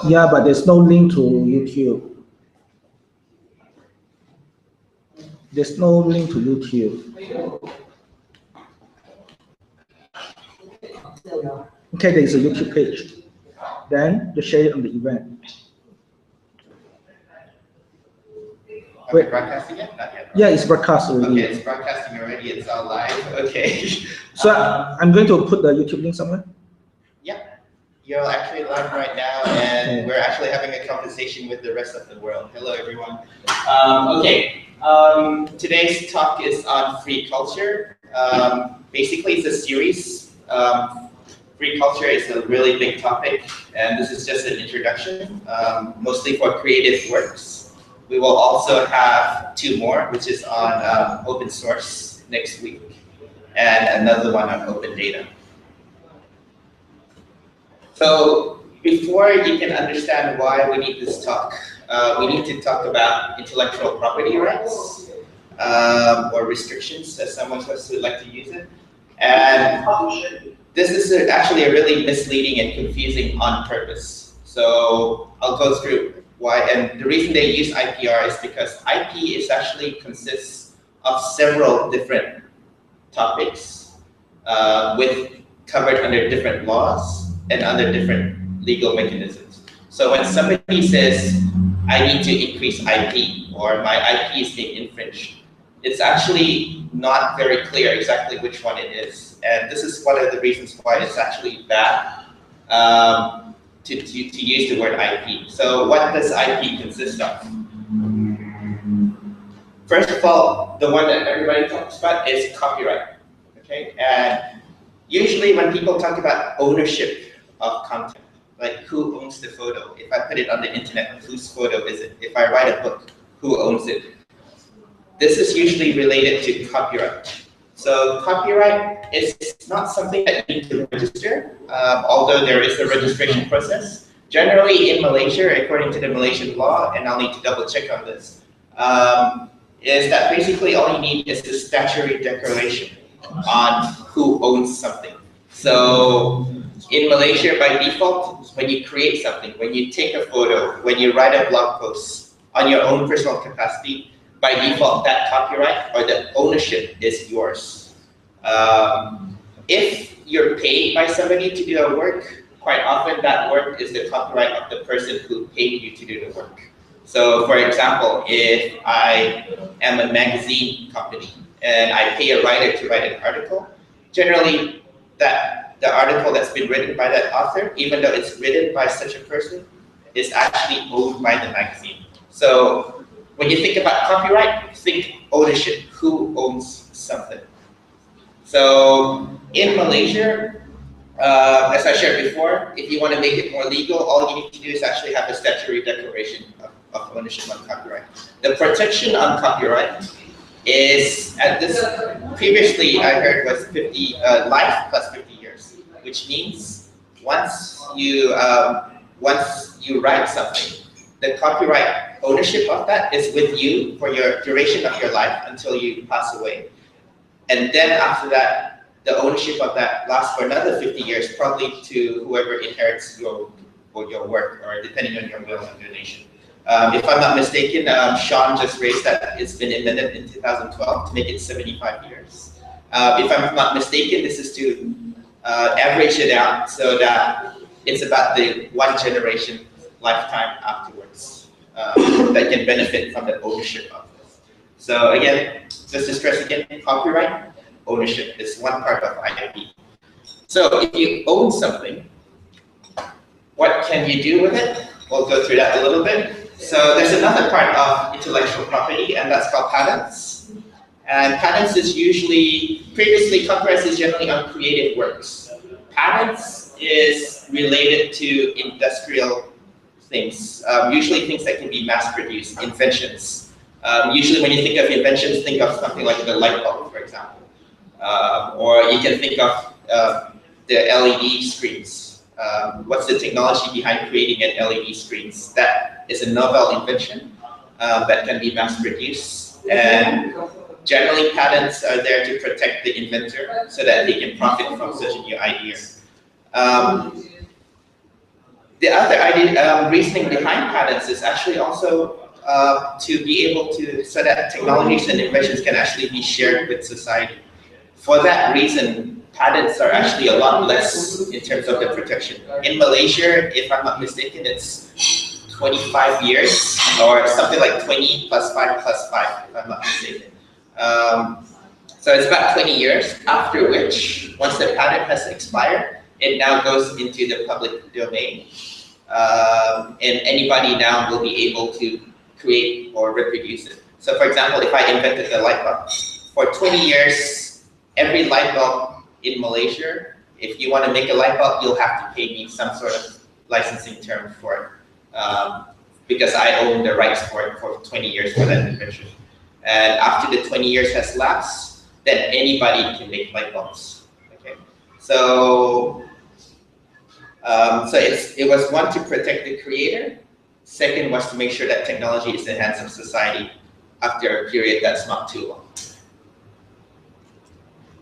Yeah, but there's no link to YouTube. There's no link to YouTube. Okay, there's a YouTube page. Then you share it on the event. Are we broadcasting it? Not yet. Yeah, it's broadcast already. Okay, it's broadcasting already. It's all live. Okay. So I'm going to put the YouTube link somewhere. Yeah, you're actually live right now, and we're actually having a conversation with the rest of the world. Hello, everyone. Okay. Today's talk is on free culture. Basically, it's a series. Free culture is a really big topic, and this is just an introduction, mostly for creative works. We will also have 2 more, which is on open source next week, and another one on open data. So before you can understand why we need this talk, we need to talk about intellectual property rights, or restrictions, as some of us would like to use it. And this is actually a really misleading and confusing on purpose. So I'll go through why, and the reason they use IPR is because IP is actually consists of several different topics covered under different laws and under different legal mechanisms. So when somebody says, I need to increase IP, or my IP is being infringed, it's actually not very clear exactly which one it is. And this is one of the reasons why it's actually bad to use the word IP. So what does IP consist of? First of all, the one that everybody talks about is copyright. Okay, and usually when people talk about ownership of content, like who owns the photo? If I put it on the internet, whose photo is it? If I write a book, who owns it? This is usually related to copyright. So copyright is not something that you need to register, although there is a registration process. Generally in Malaysia, according to the Malaysian law, and I'll need to double check on this, is that basically all you need is the statutory declaration on who owns something. So in Malaysia, by default, when you create something, when you take a photo, when you write a blog post on your own personal capacity, by default, that copyright or the ownership is yours. If you're paid by somebody to do a work, quite often that work is the copyright of the person who paid you to do the work. So for example, if I am a magazine company and I pay a writer to write an article, generally the article that's been written by that author, even though it's written by such a person, is actually owned by the magazine. So when you think about copyright, think ownership. Who owns something? So in Malaysia, as I shared before, if you want to make it more legal, all you need to do is actually have a statutory declaration of ownership on copyright. The protection on copyright is, at this, previously I heard was 50 life plus 50 years, which means once you write something, the copyright ownership of that is with you for your duration of your life until you pass away. And then after that, the ownership of that lasts for another 50 years, probably to whoever inherits your work, or depending on your will and donation. If I'm not mistaken, Sean just raised that it's been amended in 2012 to make it 75 years. If I'm not mistaken, this is to average it out so that it's about the one generation lifetime afterwards that can benefit from the ownership of this. So again, just to stress again, copyright ownership is one part of IP. So if you own something, what can you do with it? We'll go through that a little bit. So there's another part of intellectual property, and that's called patents. And patents is usually, previously copyright is generally on creative works. Patents is related to industrial things, usually things that can be mass-produced, inventions. Usually when you think of inventions, think of something like the light bulb, for example. Or you can think of the LED screens. What's the technology behind creating an LED screens? That is a novel invention that can be mass-produced. And generally, patents are there to protect the inventor so that they can profit from such a new idea. The other idea, reasoning behind patents is actually also to be able to, so that technologies and inventions can actually be shared with society. For that reason, patents are actually a lot less in terms of the protection. In Malaysia, if I'm not mistaken, it's 25 years or something like 20 plus 5 plus 5, if I'm not mistaken. So it's about 20 years, after which, once the patent has expired, it now goes into the public domain. And anybody now will be able to create or reproduce it. So for example, if I invented the light bulb, for 20 years, every light bulb in Malaysia, if you want to make a light bulb, you'll have to pay me some sort of licensing term for it, because I own the rights for it for 20 years for that invention. And after the 20 years has lapsed, then anybody can make light bulbs. Okay, so it was one, to protect the creator. Second was to make sure that technology is in the hands of society after a period that's not too long.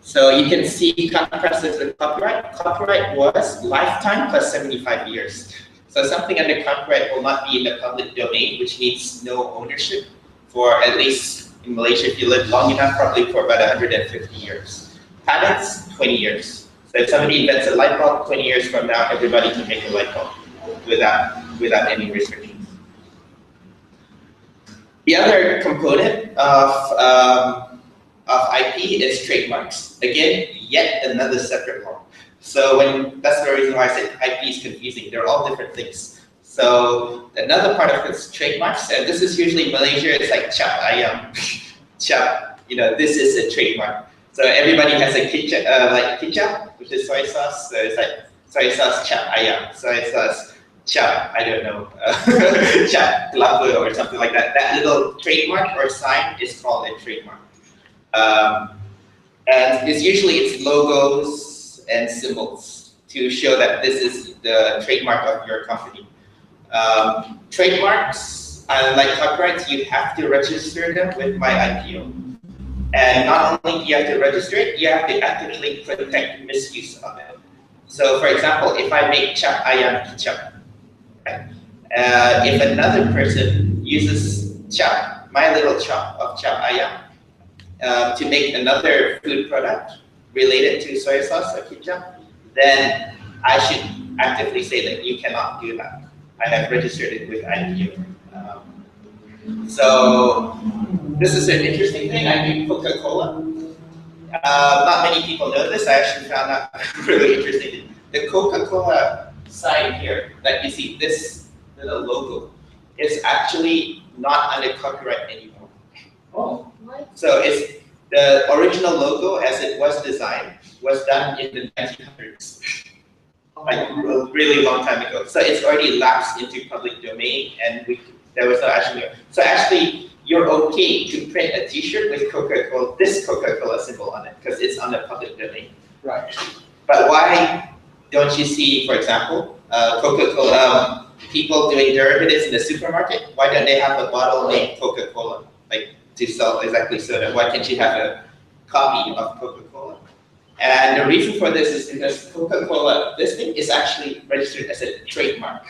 So you can see contrasted with copyright. Copyright was lifetime plus 75 years. So something under copyright will not be in the public domain, which means no ownership for, at least in Malaysia, if you live long enough, probably for about 150 years. Patents, 20 years. So if somebody invents a light bulb, 20 years from now, everybody can make a light bulb without any restrictions. The other component of IP is trademarks. Again, yet another separate law. So that's the reason why I said IP is confusing. They're all different things. So another part of it's trademarks, and this is usually in Malaysia, it's like cap ayam, cap. This is a trademark. So everybody has a kicap, like kicap, which is soy sauce. So it's like soy sauce cap ayam, soy sauce cap, I don't know, cap kelapa or something like that. That little trademark or sign is called a trademark. And it's logos and symbols to show that this is the trademark of your company. Trademarks, like copyrights, you have to register them with my IPO. And not only do you have to register it, you have to actively protect misuse of it. So for example, if I make cap ayam kicap, right? If another person uses cap, my little chop of cap ayam, to make another food product related to soy sauce or ketchup, then I should actively say that you cannot do that. I have registered it with IPO. So this is an interesting thing. I do Coca-Cola. Not many people know this. I actually found out really interesting. The Coca-Cola sign here that you see, this little logo, is actually not under copyright anymore. Oh, what? So it's the original logo as it was designed was done in the 1900s. Like a really long time ago. So it's already lapsed into public domain, and there was no action. So actually, you're okay to print a T-shirt with Coca-Cola, this Coca-Cola symbol on it, because it's on the public domain. Right. But why don't you see, for example, Coca-Cola, people doing derivatives in the supermarket? Why don't they have a bottle named Coca-Cola, like to sell exactly soda? Why can't you have a copy of Coca-Cola? And the reason for this is because Coca-Cola, this thing is actually registered as a trademark.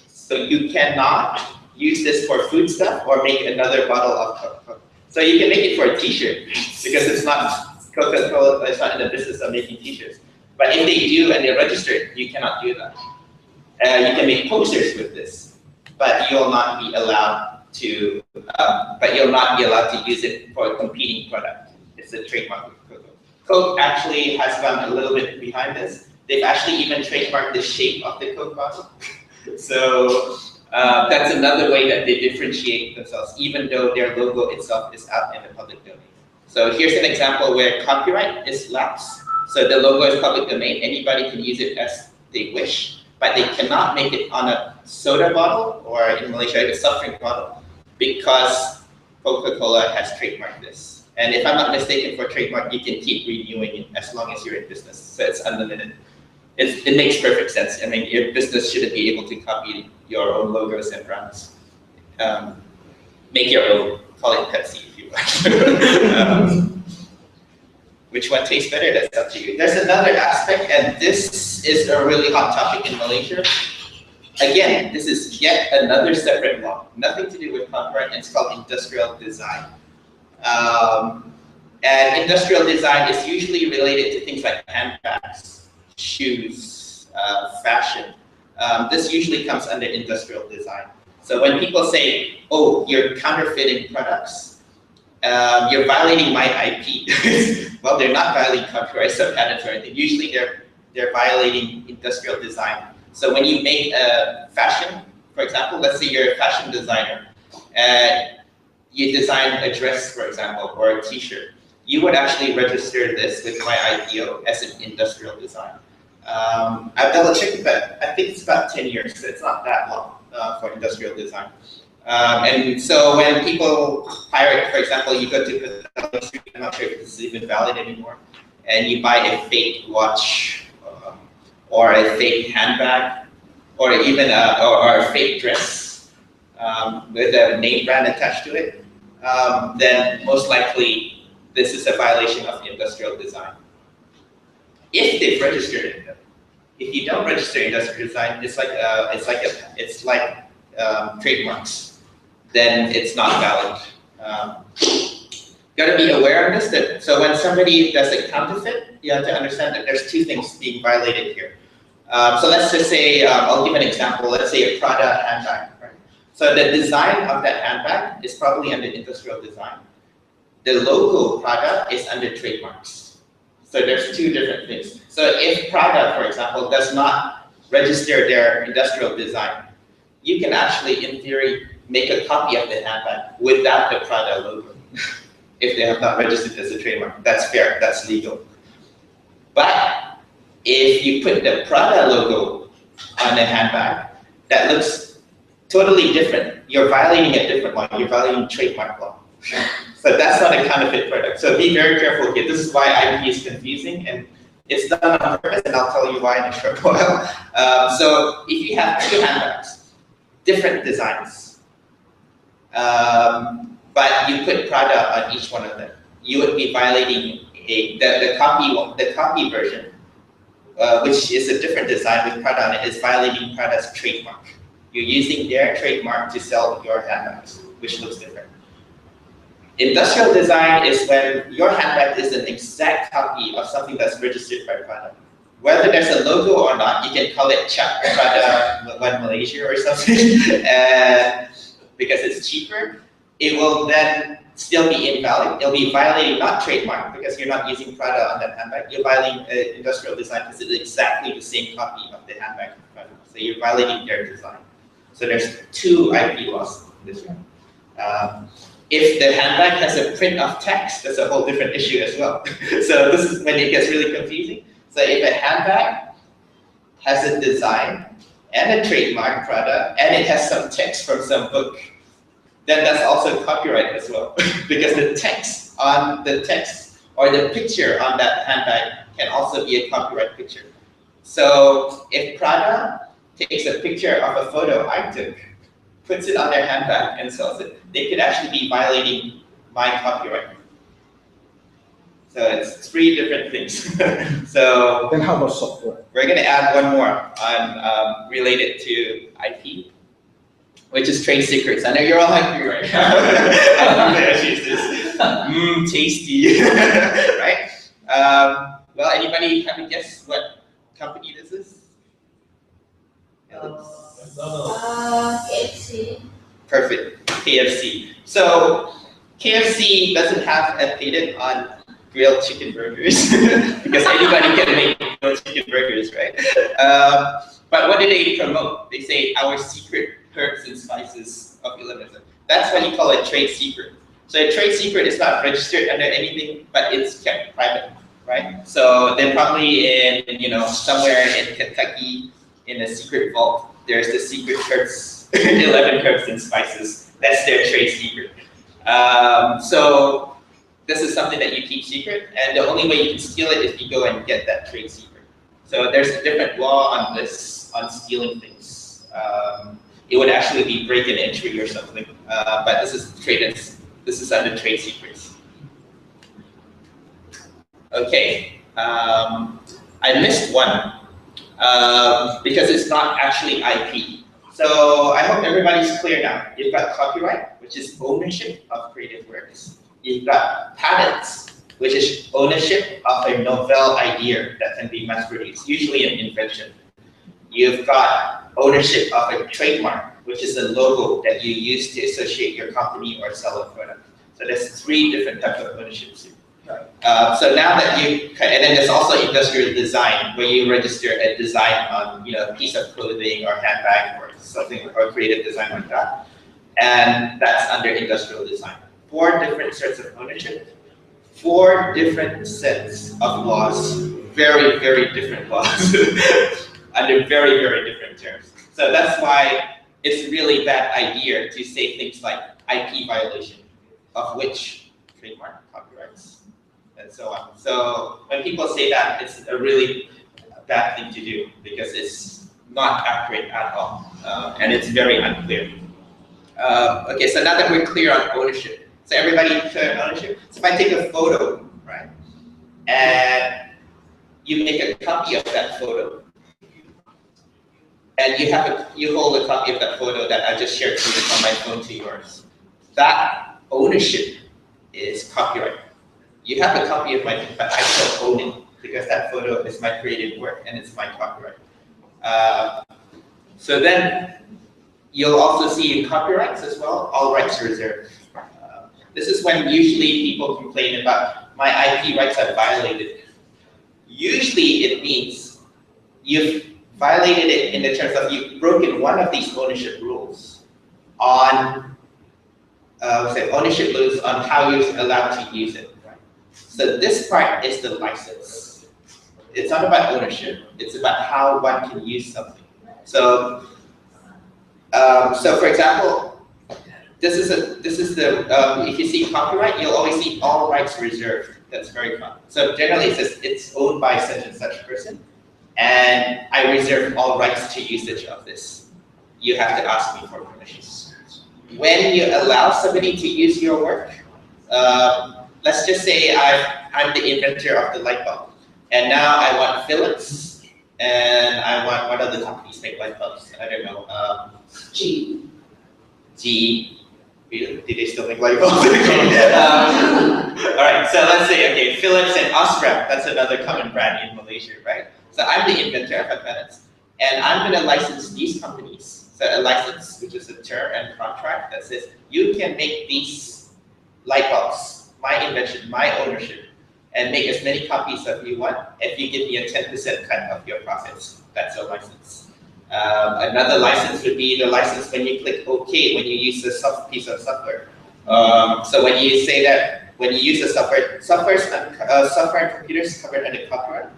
So you cannot use this for food stuff or make another bottle of Coca-Cola. So you can make it for a T-shirt because it's not Coca-Cola, it's not in the business of making T-shirts. But if they do and they're registered, you cannot do that. You can make posters with this, but you'll not be allowed to. Use it for a competing product. It's a trademark of Coca-Cola. Coke actually has gone a little bit behind this. They've actually even trademarked the shape of the Coke bottle. So that's another way that they differentiate themselves, even though their logo itself is out in the public domain. So here's an example where copyright is lapsed. So the logo is public domain. Anybody can use it as they wish, but they cannot make it on a soda bottle or in Malaysia, a soft drink bottle, because Coca-Cola has trademarked this. And if I'm not mistaken, for trademark, you can keep renewing it as long as you're in business. So it's unlimited. It makes perfect sense. I mean, your business shouldn't be able to copy your own logos and brands. Make your own. Call it Pepsi if you want. Which one tastes better? That's up to you. There's another aspect, and this is a really hot topic in Malaysia. Again, this is yet another separate law, nothing to do with copyright, and it's called industrial design. And industrial design is usually related to things like handbags, shoes, fashion. This usually comes under industrial design. So when people say, oh, you're counterfeiting products, you're violating my IP. Well, they're not violating copyrights or patents or anything. Usually they're violating industrial design. So when you make a fashion, for example, let's say you're a fashion designer, and you design a dress, for example, or a t-shirt, you would actually register this with my IPO as an industrial design. I've double checked, but I think it's about 10 years, so it's not that long for industrial design. And so when people pirate, for example, you go to the street, I'm not sure if this is even valid anymore, and you buy a fake watch or a fake handbag or even a fake dress with a name brand attached to it, then most likely this is a violation of industrial design. If they've registered it, if you don't register industrial design, it's like trademarks. Then it's not valid. Got to be aware of this. So when somebody does a counterfeit, you have to understand that there's two things being violated here. So let's just say, I'll give an example. Let's say a Prada handbag. Right? So the design of that handbag is probably under industrial design. The logo Prada is under trademarks. So there's two different things. So if Prada, for example, does not register their industrial design, you can actually, in theory, make a copy of the handbag without the Prada logo if they have not registered as a trademark. That's fair, that's legal. But if you put the Prada logo on a handbag, that looks totally different. You're violating a different law, you're violating trademark law. So that's not a counterfeit product. So be very careful here. This is why IP is confusing, and it's done on purpose, and I'll tell you why in a short while. So if you have two handbags, different designs, but you put Prada on each one of them, you would be violating the copy version, which is a different design with Prada on it, is violating Prada's trademark. You're using their trademark to sell your handbags, which looks different. Industrial design is when your handbag is an exact copy of something that's registered by Prada. Whether there's a logo or not, you can call it Cap Prada One Malaysia or something, because it's cheaper. It will then still be invalid. It'll be violating not trademark because you're not using Prada on that handbag. You're violating industrial design because it's exactly the same copy of the handbag from Prada. So you're violating their design. So there's two IP laws in this one. If the handbag has a print of text, that's a whole different issue as well. So this is when it gets really confusing. So if a handbag has a design and a trademark Prada, and it has some text from some book, then that's also copyright as well. Because the text on the text or the picture on that handbag can also be a copyright picture. So if Prada takes a picture of a photo I took, puts it on their handbag and sells it, they could actually be violating my copyright. So it's three different things. So then how about software? We're going to add one more on related to IP, which is trade secrets. I know you're all hungry right now. I'm going to use this. Tasty, right? Well, anybody have a guess what company this is? KFC. Perfect, KFC. So KFC doesn't have a patent on grilled chicken burgers because anybody can make grilled chicken burgers, right? But what do they promote? They say our secret herbs and spices of 11. That's what you call a trade secret. So a trade secret is not registered under anything, but it's kept private, right? So they're probably in, somewhere in Kentucky in a secret vault. There's the secret herbs, 11 herbs and spices. That's their trade secret. So this is something that you keep secret, and the only way you can steal it is you go and get that trade secret. So there's a different law on this, on stealing things. It would actually be break and entry or something, but this is under trade secrets. Okay, I missed one because it's not actually IP. So I hope everybody's clear now. You've got copyright, which is ownership of creative works. You've got patents, which is ownership of a novel idea that can be mass-produced, usually an invention. You've got ownership of a trademark, which is a logo that you use to associate your company or sell a product. So there's 3 different types of ownerships. So now that and then there's also industrial design, where you register a design on, a piece of clothing or handbag or something, or creative design like that. And that's under industrial design. 4 different sorts of ownership, 4 different sets of laws, very, very different laws, under very, very different terms. So that's why it's a really bad idea to say things like IP violation, of which trademark, copyrights, and so on. So when people say that, it's a really bad thing to do because it's not accurate at all, and it's very unclear. Okay, so now that we're clear on ownership, so everybody clear on ownership? So if I take a photo, right, and you make a copy of that photo, and you hold a copy of that photo that I just shared from my phone to yours, that ownership is copyright. You have a copy of my, but I still own it because that photo is my creative work and it's my copyright. So then you'll also see in copyrights as well, all rights reserved. This is when usually people complain about my IP rights are violated. Usually it means you've violated it in the terms of you've broken one of these ownership rules on ownership rules on how you're allowed to use it. Right? So this part is the license. It's not about ownership. It's about how one can use something. So, for example, this is the if you see copyright, you'll always see all rights reserved. That's very common. So generally it says it's owned by such and such person, and I reserve all rights to usage of this. You have to ask me for permission. When you allow somebody to use your work, let's just say I'm the inventor of the light bulb, and now I want Philips, and I want, what other companies make light bulbs? I don't know. GE. Did they still make light bulbs? All right, so let's say, okay, Philips and Osram, that's another common brand in Malaysia, right? So I'm the inventor of patents, and I'm going to license these companies. So a license, which is a term and contract that says you can make these light bulbs, my invention, my ownership, and make as many copies as you want if you give me a 10% cut of your profits. That's a license. Another license would be the license when you click OK when you use a piece of software. So when you say that, when you use the software and computers covered under copyright.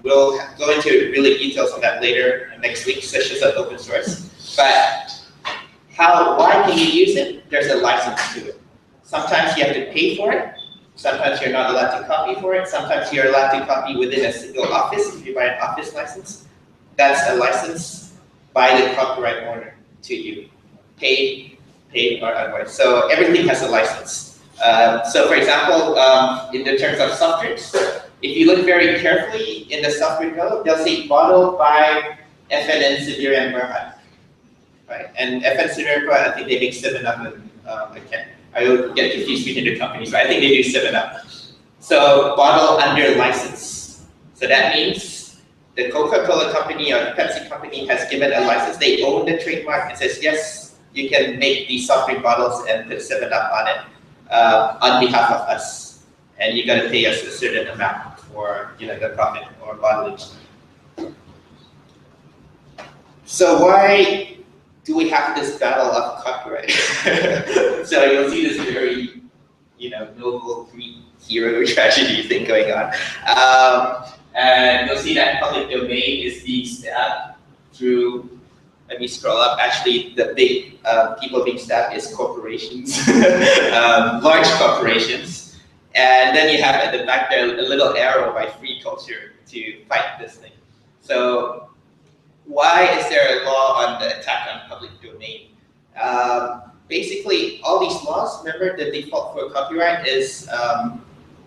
We'll go into really details on that later next week, sessions of open source. But why can you use it? There's a license to it. Sometimes you have to pay for it. Sometimes you're not allowed to copy for it. Sometimes you're allowed to copy within a single office if you buy an office license. That's a license by the copyright owner to you, paid or otherwise. So everything has a license. So for example, in the terms of softwares, if you look very carefully in the software code, they'll say bottled by FN Sendirian Berhad, right? And FN Sendirian Berhad, I think they make 7-Up, and I will get confused between the companies, but I think they do 7-Up. So bottle under license. So that means the Coca-Cola company or the Pepsi company has given a license. They own the trademark and says, yes, you can make these soft drink bottles and put 7-Up on it on behalf of us. And you got to pay us a certain amount for the profit or bottling. So why do we have this battle of copyright? So you'll see this very noble Greek hero tragedy thing going on. And you'll see that public domain is being stabbed through, let me scroll up, actually the big people being stabbed is corporations, large corporations. And then you have at the back there a little arrow by Free Culture to fight this thing. So why is there a law on the attack on public domain? Basically, all these laws, remember the default for copyright is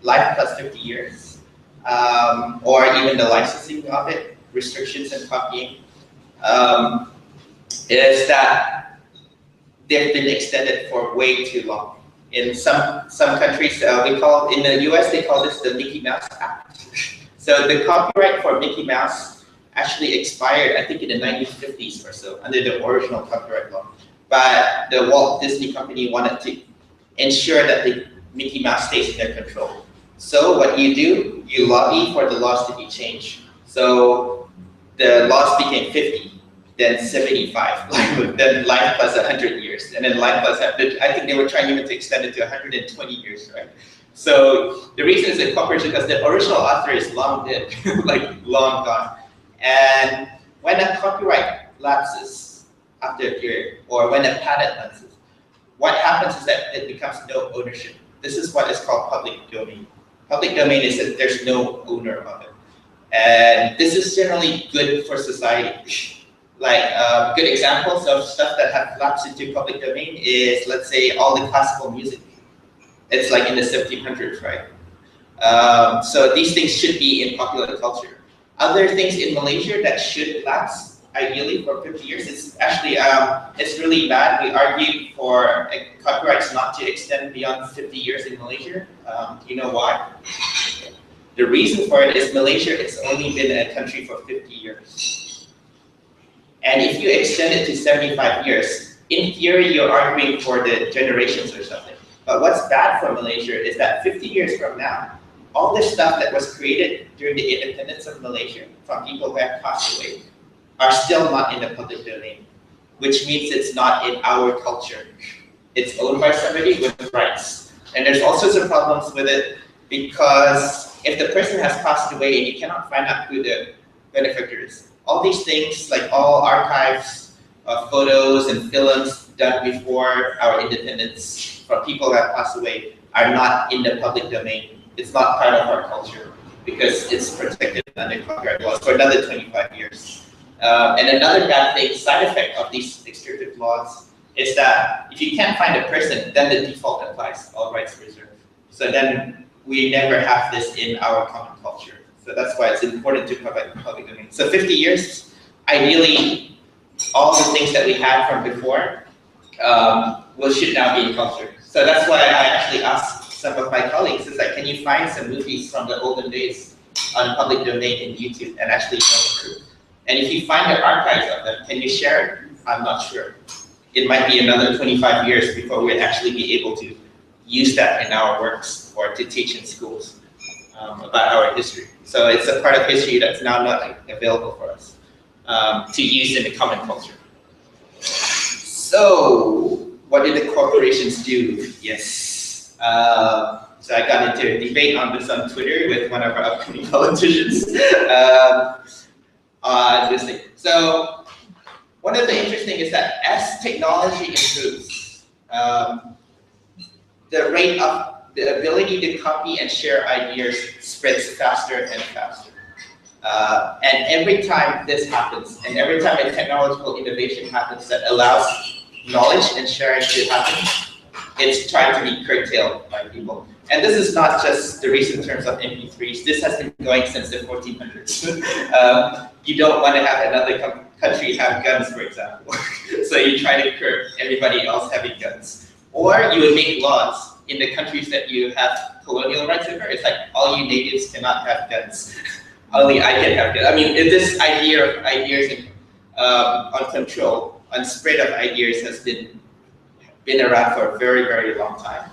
life plus 50 years, or even the licensing of it, restrictions and copying. is that they've been extended for way too long. In some countries, in the US, they call this the Mickey Mouse Act. So the copyright for Mickey Mouse actually expired, I think, in the 1950s or so, under the original copyright law. But the Walt Disney Company wanted to ensure that the Mickey Mouse stays in their control. So what you do, you lobby for the laws to be changed. So the laws became 50, then 75, then life plus 100 years, and then life plus 100. I think they were trying even to extend it to 120 years, right? So the reason is incorporation because the original author is long dead, like long gone. And when a copyright lapses after a period, or when a patent lapses, what happens is that it becomes no ownership. This is what is called public domain. Public domain is that there's no owner of it. And this is generally good for society. Like good examples of stuff that have lapsed into public domain is, let's say, all the classical music. It's like in the 1700s, right? So these things should be in popular culture. Other things in Malaysia that should lapse, ideally for 50 years, it's actually, it's really bad. We argue for copyrights not to extend beyond 50 years in Malaysia. Do you know why? The reason for it is Malaysia has only been a country for 50 years. And if you extend it to 75 years, in theory, you're arguing for the generations or something. But what's bad for Malaysia is that 50 years from now, all the stuff that was created during the independence of Malaysia from people who have passed away are still not in the public domain, which means it's not in our culture. It's owned by somebody with rights. And there's all sorts of problems with it because if the person has passed away and you cannot find out who the benefactor is, all these things, like all archives of photos and films done before our independence from people that passed away are not in the public domain. It's not part of our culture because it's protected under copyright laws for another 25 years. And another bad thing, side effect of these restrictive laws is that if you can't find a person, then the default applies, all rights reserved. So then we never have this in our common culture. So that's why it's important to provide public domain. So 50 years, ideally, all the things that we had from before should now be in culture. So that's why I actually asked some of my colleagues, is like, can you find some movies from the olden days on public domain in YouTube and actually know the truth? And if you find the archives of them, can you share it? I'm not sure. It might be another 25 years before we'll actually be able to use that in our works or to teach in schools about our history. So it's a part of history that's now not available for us to use in the common culture. So what did the corporations do? Yes. So I got into a debate on this on Twitter with one of our upcoming politicians on this thing. So one of the interesting is that as technology improves, the rate of the ability to copy and share ideas spreads faster and faster. And every time this happens, and every time a technological innovation happens that allows knowledge and sharing to happen, it's trying to be curtailed by people. And this is not just the recent terms of MP3s. This has been going since the 1400s. You don't want to have another country have guns, for example. So you try to curb everybody else having guns. Or you would make laws in the countries that you have colonial rights over. It's like all you natives cannot have guns. Only I can have guns. I mean, this idea of ideas on control, on spread of ideas has been around for a very, very long time.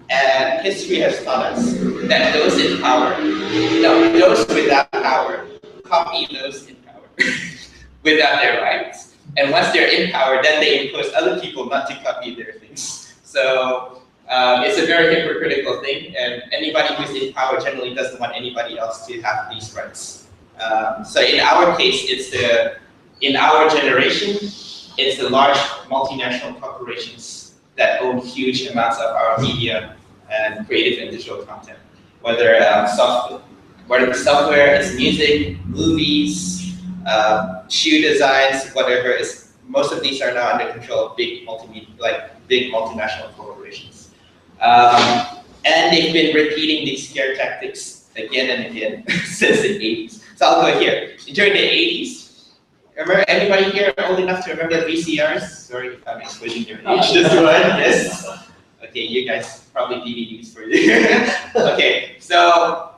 And history has taught us that those in power, no, those without power, copy those in power without their rights. And once they're in power, then they impose other people not to copy their things. So it's a very hypocritical thing, and anybody who's in power generally doesn't want anybody else to have these rights. So in our case, in our generation, it's the large multinational corporations that own huge amounts of our media and creative and digital content. Whether software is music, movies, shoe designs, whatever. Most of these are now under control of big multinational corporations. And they've been repeating these scare tactics again and again since the 80s. So I'll go here. During the 80s, Remember, anybody here old enough to remember VCRs? Sorry if I'm exposing your age. This one, yes. Okay, you guys probably DVDs for you. Okay, so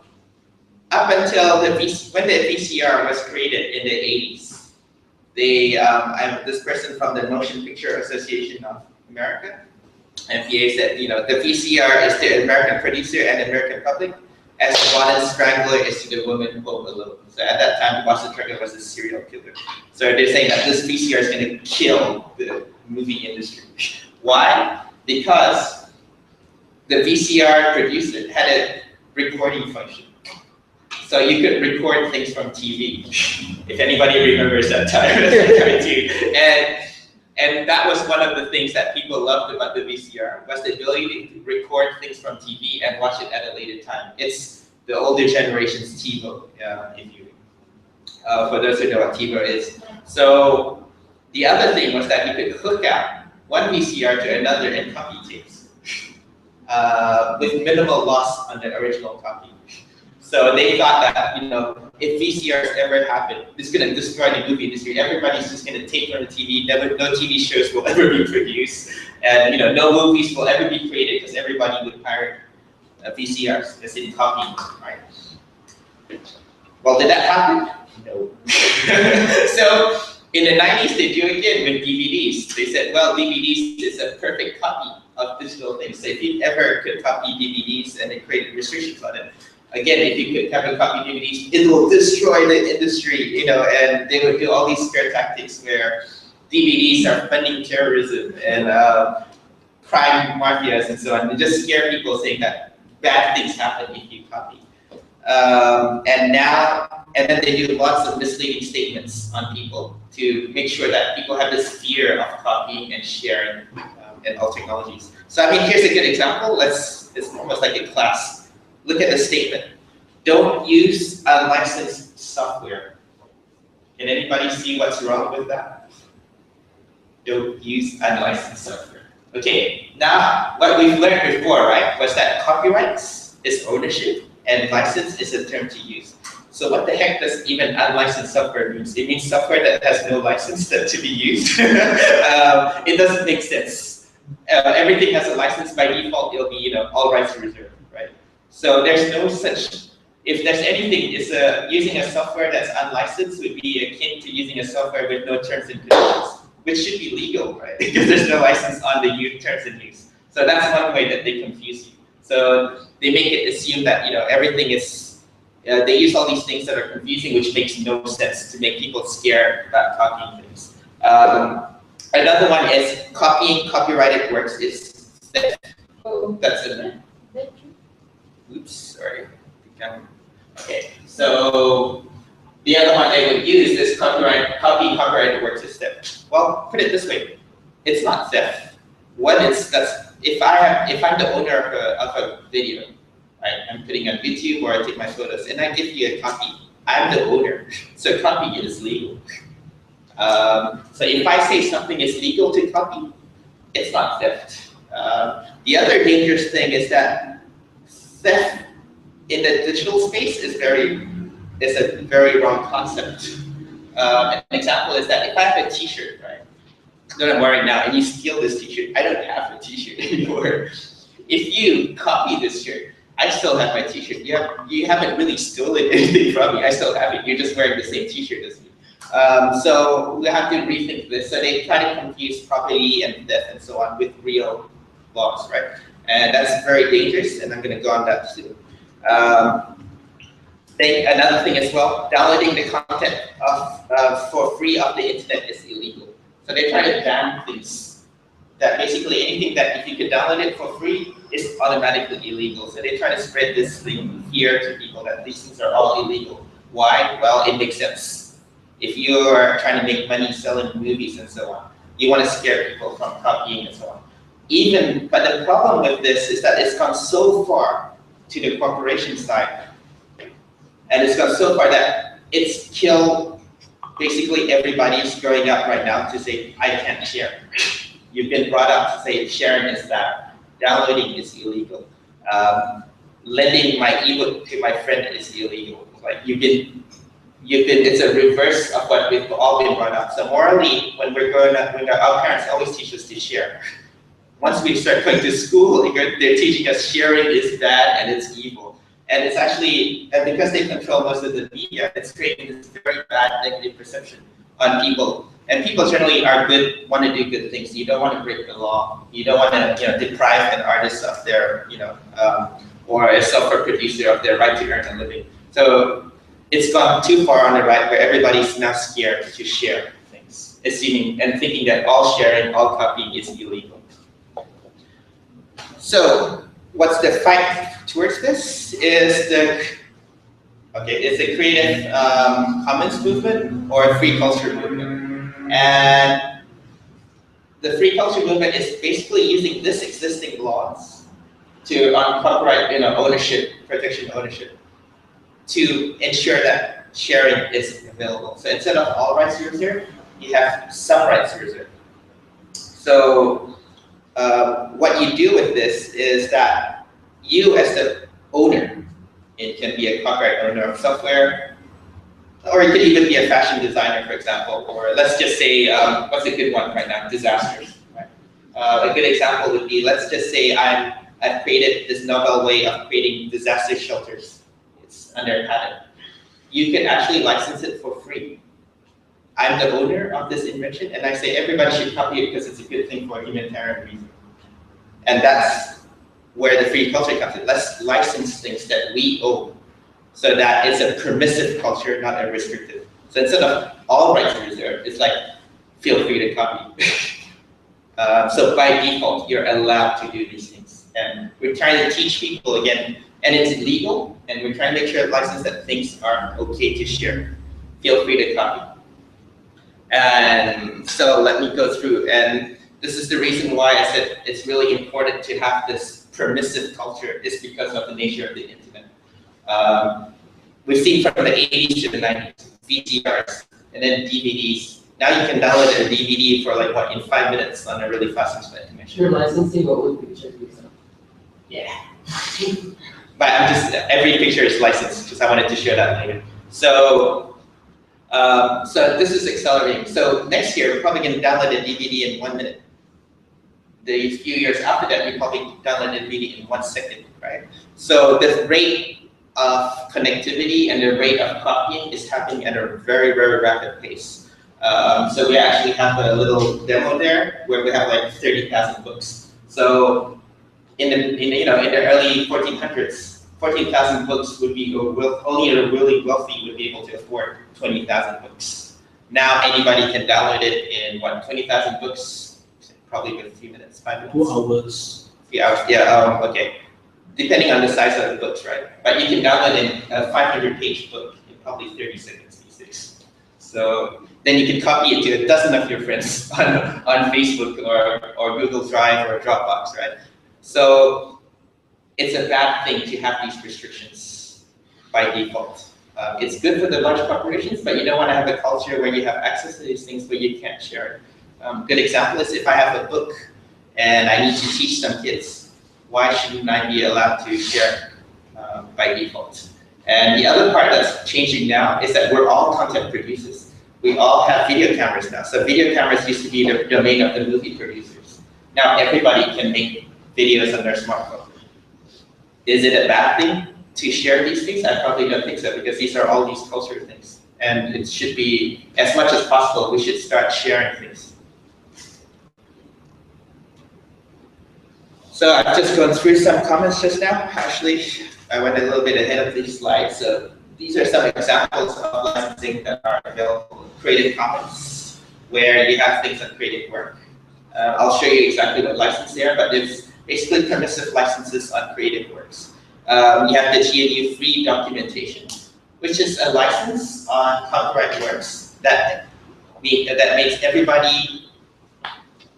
up until when the VCR was created in the 80s, I'm this person from the Motion Picture Association of America, MPA, said, the VCR is to the American producer and the American public as the Boston Strangler is to the woman home alone. So at that time, the Boston Strangler was a serial killer. So they're saying that this VCR is going to kill the movie industry. Why? Because the VCR producer had a recording function. So you could record things from TV, if anybody remembers that time. And that was one of the things that people loved about the VCR, was the ability to record things from TV and watch it at a later time. It's the older generation's TiVo, for those who know what TiVo is. So the other thing was that you could hook up one VCR to another and copy tapes with minimal loss on the original copy. So they thought that, if VCRs ever happen, it's going to destroy the movie industry. Everybody's just going to take from the TV. No TV shows will ever be produced, and no movies will ever be created because everybody would pirate VCRs as in copying, right? Well, did that happen? No. So in the 90s, they do again with DVDs. They said, well, DVDs is a perfect copy of digital things. So if you ever could copy DVDs, and they created restrictions on it. Again, if you could have a copy DVDs, it will destroy the industry, and they would do all these scare tactics where DVDs are funding terrorism and crime mafias and so on. They just scare people, saying that bad things happen if you copy. And then they do lots of misleading statements on people to make sure that people have this fear of copying and sharing and all technologies. So here's a good example. It's almost like a class. Look at the statement. Don't use unlicensed software. Can anybody see what's wrong with that? Don't use unlicensed software. Okay, now what we've learned before, right, was that copyrights is ownership and license is a term to use. So what the heck does even unlicensed software mean? It means software that has no license to be used. It doesn't make sense. Everything has a license by default. It'll be all rights reserved. So there's no such, if there's anything, using a software that's unlicensed would be akin to using a software with no terms and conditions, which should be legal, right? Because there's no license on the terms and use. So that's one way that they confuse you. So they make it assume that everything is, they use all these things that are confusing, which makes no sense to make people scared about copying things. Another one is copying copyrighted works is theft. Oh, that's in there. Oops, sorry. Okay, so the other one they would use is copying copyrighted works is theft. Well, put it this way, it's not theft. If I'm the owner of a video, right? I'm putting on YouTube or I take my photos and I give you a copy. I'm the owner, so copying it is legal. So if I say something is legal to copy, it's not theft. The other dangerous thing is that theft in the digital space is a very wrong concept. An example is that if I have a T-shirt, right, that I'm wearing now, and you steal this T-shirt, I don't have a T-shirt anymore. If you copy this shirt, I still have my T-shirt. You haven't really stolen anything from me. I still have it. You're just wearing the same T-shirt as me. So we have to rethink this. So they try to confuse property and theft and so on with real laws, right? And that's very dangerous, and I'm going to go on that soon. Another thing as well, downloading the content for free off the internet is illegal. So they try to ban things that basically anything that if you could download it for free is automatically illegal. So they try to spread this thing here to people that these things are all illegal. Why? Well, it makes sense. If you're trying to make money selling movies and so on, you want to scare people from copying and so on. But the problem with this is that it's gone so far to the corporation side, and it's gone so far that it's killed basically everybody's growing up right now to say, I can't share. You've been brought up to say sharing is bad, downloading is illegal, lending my ebook to my friend is illegal. Like you've been it's a reverse of what we've all been brought up. So morally, when we're growing up, our parents always teach us to share. Once we start going to school, they're teaching us sharing is bad and it's evil. And it's actually, and because they control most of the media, it's creating this very bad negative perception on people. And people generally are good, want to do good things. You don't want to break the law. You don't want to, deprive an artist of their, or a software producer of their right to earn a living. So it's gone too far on the right, where everybody's now scared to share things, assuming and thinking that all sharing, all copying is illegal. So what's the fight towards this? It's a Creative Commons movement or a free culture movement. And the free culture movement is basically using this existing laws on copyright, ownership, protection ownership, to ensure that sharing is available. So instead of all rights reserved, you have some rights reserved. So what you do with this is that you, as the owner, it can be a copyright owner of software, or it could even be a fashion designer, for example, or let's just say, what's a good one right now? Disasters. Right? A good example would be, let's just say I've created this novel way of creating disaster shelters. It's under patent. You can actually license it for free. I'm the owner of this invention, and I say everybody should copy it because it's a good thing for a humanitarian reason. And that's where the free culture comes in. Let's license things that we own, so that it's a permissive culture, not a restrictive. So instead of all rights reserved, it's like, feel free to copy. So by default, you're allowed to do these things. And we're trying to teach people again, and it's legal, and we're trying to make sure license that things are okay to share. Feel free to copy. And so let me go through, and this is the reason why I said it's really important to have this permissive culture, is because of the nature of the internet. We've seen from the 80s to the 90s, VCRs, and then DVDs. Now you can download a DVD for in 5 minutes on a really fast internet connection. You're licensing what would picture yourself? Yeah. But every picture is licensed, because I wanted to share that later. So, so this is accelerating. So next year, we're probably going to download a DVD in 1 minute. The few years after that, we probably download a DVD in 1 second, right? So the rate of connectivity and the rate of copying is happening at a very, very rapid pace. So we actually have a little demo there where we have 30,000 books. So in the early 1400s, 14,000 books would be only a really wealthy would be able to afford 20,000 books. Now anybody can download it in 20,000 books, probably with a few minutes, 5 minutes. 2 hours. 3 hours, yeah, okay. Depending on the size of the books, right? But you can download a 500-page book in probably 30 seconds these days. So then you can copy it to a dozen of your friends on Facebook or Google Drive or Dropbox, right? So it's a bad thing to have these restrictions by default. It's good for the large corporations, but you don't want to have a culture where you have access to these things but you can't share it. Good example is if I have a book and I need to teach some kids, why shouldn't I be allowed to share by default? And the other part that's changing now is that we're all content producers. We all have video cameras now. So video cameras used to be the domain of the movie producers. Now everybody can make videos on their smartphone. Is it a bad thing to share these things? I probably don't think so, because these are all these cultural things. And it should be, as much as possible, we should start sharing things. So I've just gone through some comments just now. Actually, I went a little bit ahead of these slides. So these are some examples of licensing that are available. Creative Commons, where you have things that creative work. I'll show you exactly what license they are, but it's basically permissive licenses on creative works. You have the GNU Free Documentation, which is a license on copyright works that makes everybody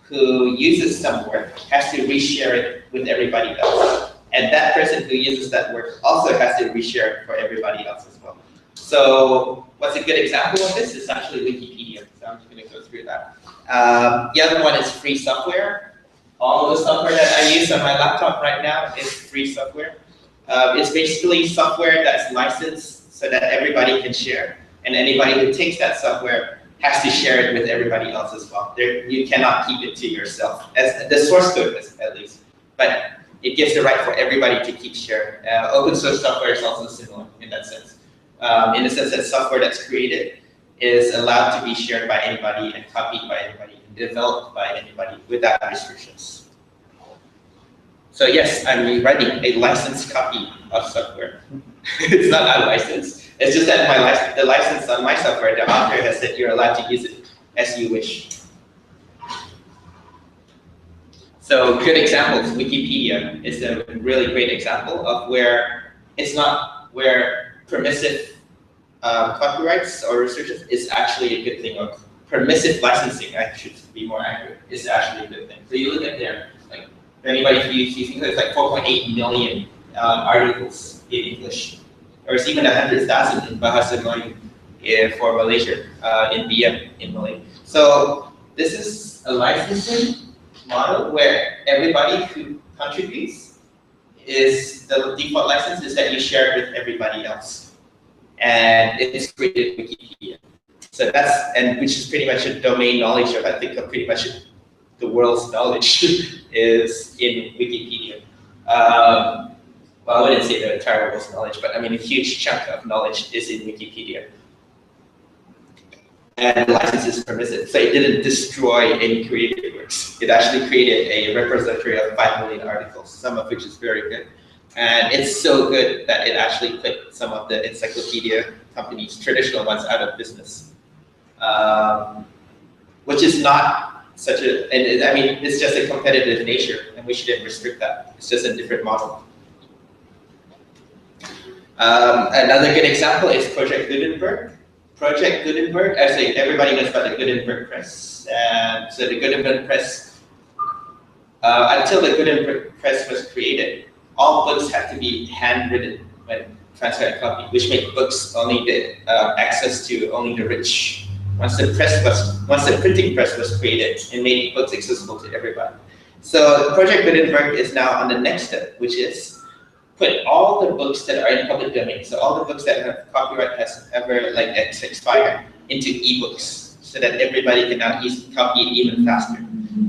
who uses some work has to reshare it with everybody else. And that person who uses that work also has to reshare it for everybody else as well. So what's a good example of this is actually Wikipedia. So I'm just going to go through that. The other one is free software. All of the software that I use on my laptop right now is free software. It's basically software that's licensed so that everybody can share. and anybody who takes that software has to share it with everybody else as well. You cannot keep it to yourself, as the source code at least. But it gives the right for everybody to keep sharing. Open source software is also similar in that sense. In the sense that software that's created is allowed to be shared by anybody and copied by anybody and developed by anybody without restrictions. So yes, I'm writing a licensed copy of software. It's not unlicensed. It's just that the license on my software, the author has said you're allowed to use it as you wish. So good examples, Wikipedia is a really great example of where it's not where permissive copyrights or restrictions is actually a good thing, or permissive licensing, I should be more accurate, is actually a good thing. So you look at there, like for anybody who's using it, it's like 4.8 million articles in English, or it's even 100,000 in Bahasa Melayu for Malaysia, in BM in Malay. So this is a licensing model where everybody who contributes is the default license is that you share it with everybody else, and it's created Wikipedia. So which is pretty much a domain knowledge of, I think, of pretty much the world's knowledge is in Wikipedia. Well, I wouldn't say the entire world's knowledge, but I mean a huge chunk of knowledge is in Wikipedia. And the license is permissive, so it didn't destroy any creative works. It actually created a repository of 5 million articles, some of which is very good. And it's so good that it actually put some of the encyclopedia companies, traditional ones, out of business. Which is not such a, and I mean, it's just a competitive nature, and we shouldn't restrict that. It's just a different model. Another good example is Project Gutenberg. Project Gutenberg, actually everybody knows about the Gutenberg press. And so the Gutenberg press, until the Gutenberg press was created, all books had to be handwritten when transcribed copy, which made books only the access to only the rich. Once the printing press was created, it made books accessible to everybody. So Project Gutenberg is now on the next step, which is put all the books that are in public domain, so all the books that have copyright has ever expired, into ebooks, so that everybody can now copy it even faster.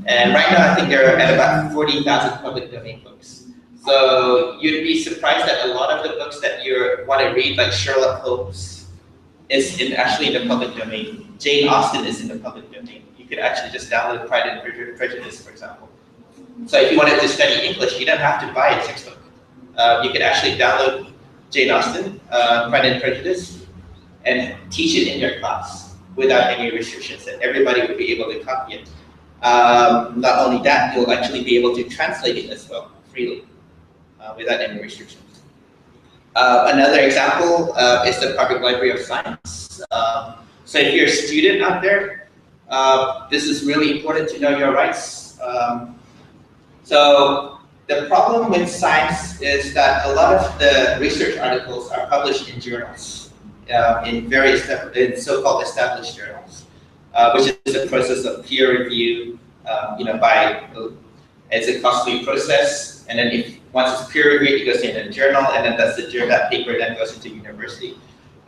And right now, I think there are at about 40,000 public domain books. So you'd be surprised that a lot of the books that you want to read, like Sherlock Holmes, is actually in the public domain. Jane Austen is in the public domain. You could actually just download Pride and Prejudice, for example. So if you wanted to study English, you don't have to buy a textbook. You could actually download Jane Austen, Pride and Prejudice, and teach it in your class without any restrictions, and everybody would be able to copy it. Not only that, you'll actually be able to translate it as well, freely, without any restrictions. Another example is the Public Library of Science. So if you're a student out there, this is really important to know your rights. So the problem with science is that a lot of the research articles are published in journals, in so-called established journals, which is a process of peer review. It's a costly process, and then once it's peer reviewed, it goes in a journal, and then that paper then goes into university.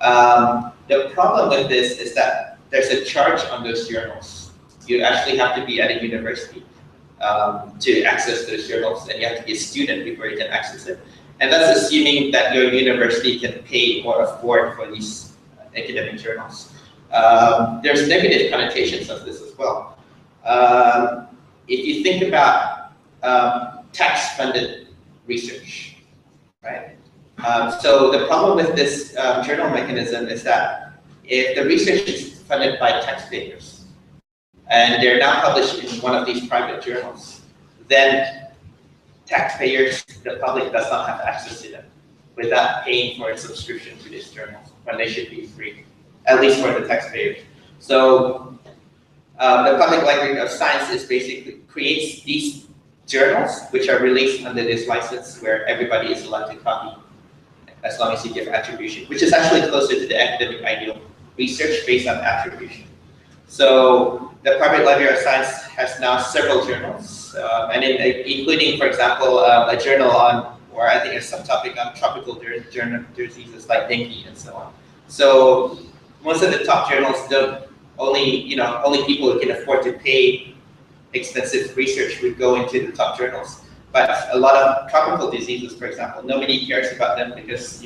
The problem with this is that there's a charge on those journals. You actually have to be at a university to access those journals, and you have to be a student before you can access it. And that's assuming that your university can pay or afford for these academic journals. There's negative connotations of this as well. If you think about tax-funded research, right? So the problem with this journal mechanism is that if the research is funded by taxpayers, and they're now published in one of these private journals, then taxpayers, the public, does not have access to them without paying for a subscription to this journal when they should be free, at least for the taxpayers. So the Public Library of Science is basically creates these journals, which are released under this license where everybody is allowed to copy, as long as you give attribution, which is actually closer to the academic ideal, research based on attribution. So the Public Library of Science has now several journals, and including, for example, a journal on, or I think a subtopic on tropical diseases like dengue and so on. So most of the top journals don't only people who can afford to pay expensive research would go into the top journals. But a lot of tropical diseases, for example, nobody cares about them because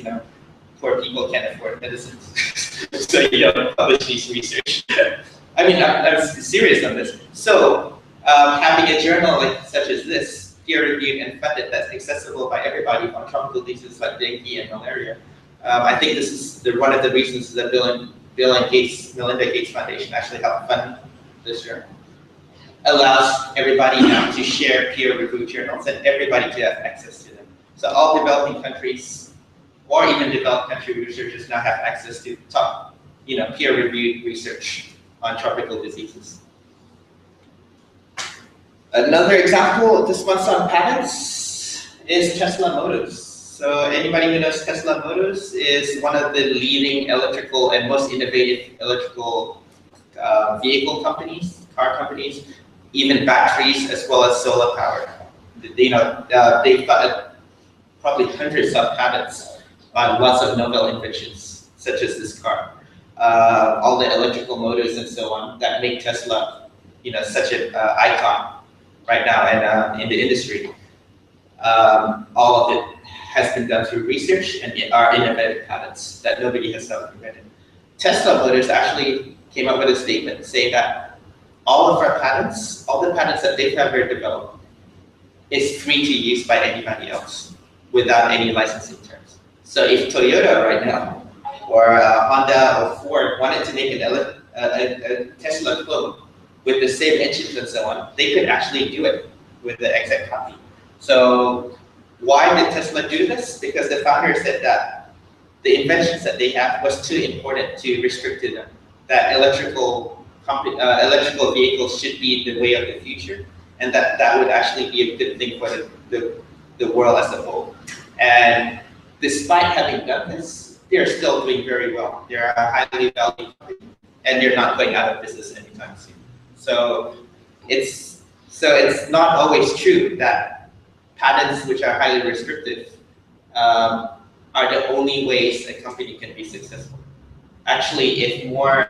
poor people can't afford medicines. So you don't publish these research. I mean, I'm serious on this. So having a journal such as this, peer-reviewed and funded, that's accessible by everybody on tropical diseases like dengue and malaria. I think this is one of the reasons that Melinda Gates Foundation actually helped fund this journal. Allows everybody now to share peer-reviewed journals and everybody to have access to them. So all developing countries, or even developed country researchers now have access to top, peer-reviewed research on tropical diseases. Another example, this one's on patents, is Tesla Motors. So anybody who knows Tesla Motors is one of the leading electrical and most innovative electrical vehicle companies, car companies, even batteries as well as solar power. They've got probably hundreds of patents on lots of novel inventions, such as this car. All the electrical motors and so on that make Tesla, such an icon right now and in the industry. All of it has been done through research and are innovative patents that nobody has ever invented. Tesla Motors actually came up with a statement saying that all of our patents, all the patents that they've ever developed, is free to use by anybody else without any licensing terms. So if Toyota right now, or Honda or Ford wanted to make a Tesla clone with the same engines and so on, they could actually do it with the exact copy. So why did Tesla do this? Because the founder said that the inventions that they have was too important to restrict to them. That electrical vehicles should be the way of the future, and that would actually be a good thing for the world as a whole. And despite having done this, they're still doing very well. They're a highly valued company, and they're not going out of business anytime soon. So it's not always true that patents which are highly restrictive are the only ways a company can be successful. Actually, if more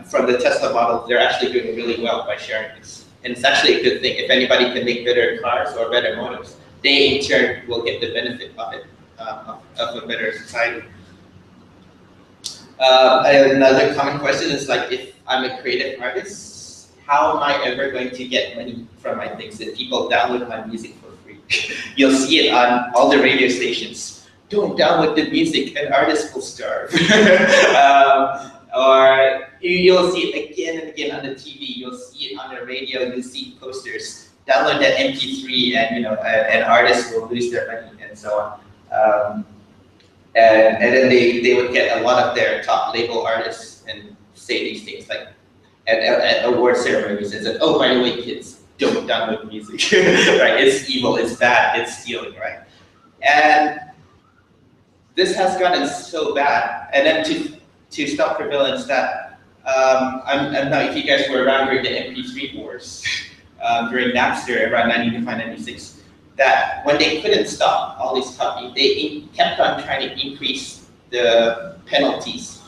from the Tesla model, they're actually doing really well by sharing this. And it's actually a good thing. If anybody can make better cars or better motors, they in turn will get the benefit of it, of a better society. Another common question is if I'm a creative artist, how am I ever going to get money from my things if people download my music for free? You'll see it on all the radio stations. Don't download the music, an artist will starve. Or you'll see it again and again on the TV. You'll see it on the radio. You'll see posters. Download that MP3, and an artist will lose their money and so on. And then they would get a lot of their top label artists and say these things like at award ceremonies and said, "Oh, by the way, kids, don't download music. Right? It's evil. It's bad. It's stealing." Right? And this has gotten so bad. And then to stop prevalence, that I don't know if you guys were around during the MP3 wars during Napster around 1995, 96. That when they couldn't stop all these copying, they kept on trying to increase the penalties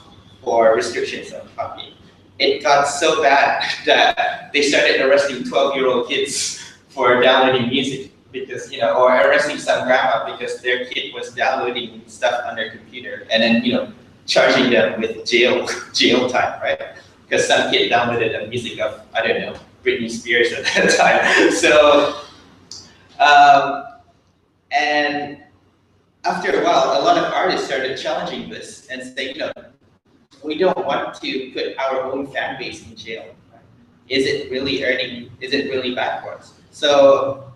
for restrictions on copying. It got so bad that they started arresting 12-year-old kids for downloading music because, or arresting some grandma because their kid was downloading stuff on their computer, and then, charging them with jail time, right? Because some kid downloaded the music of, I don't know, Britney Spears at that time. So, and after a while, a lot of artists started challenging this and saying, we don't want to put our own fan base in jail. Right? Is it really bad for us? So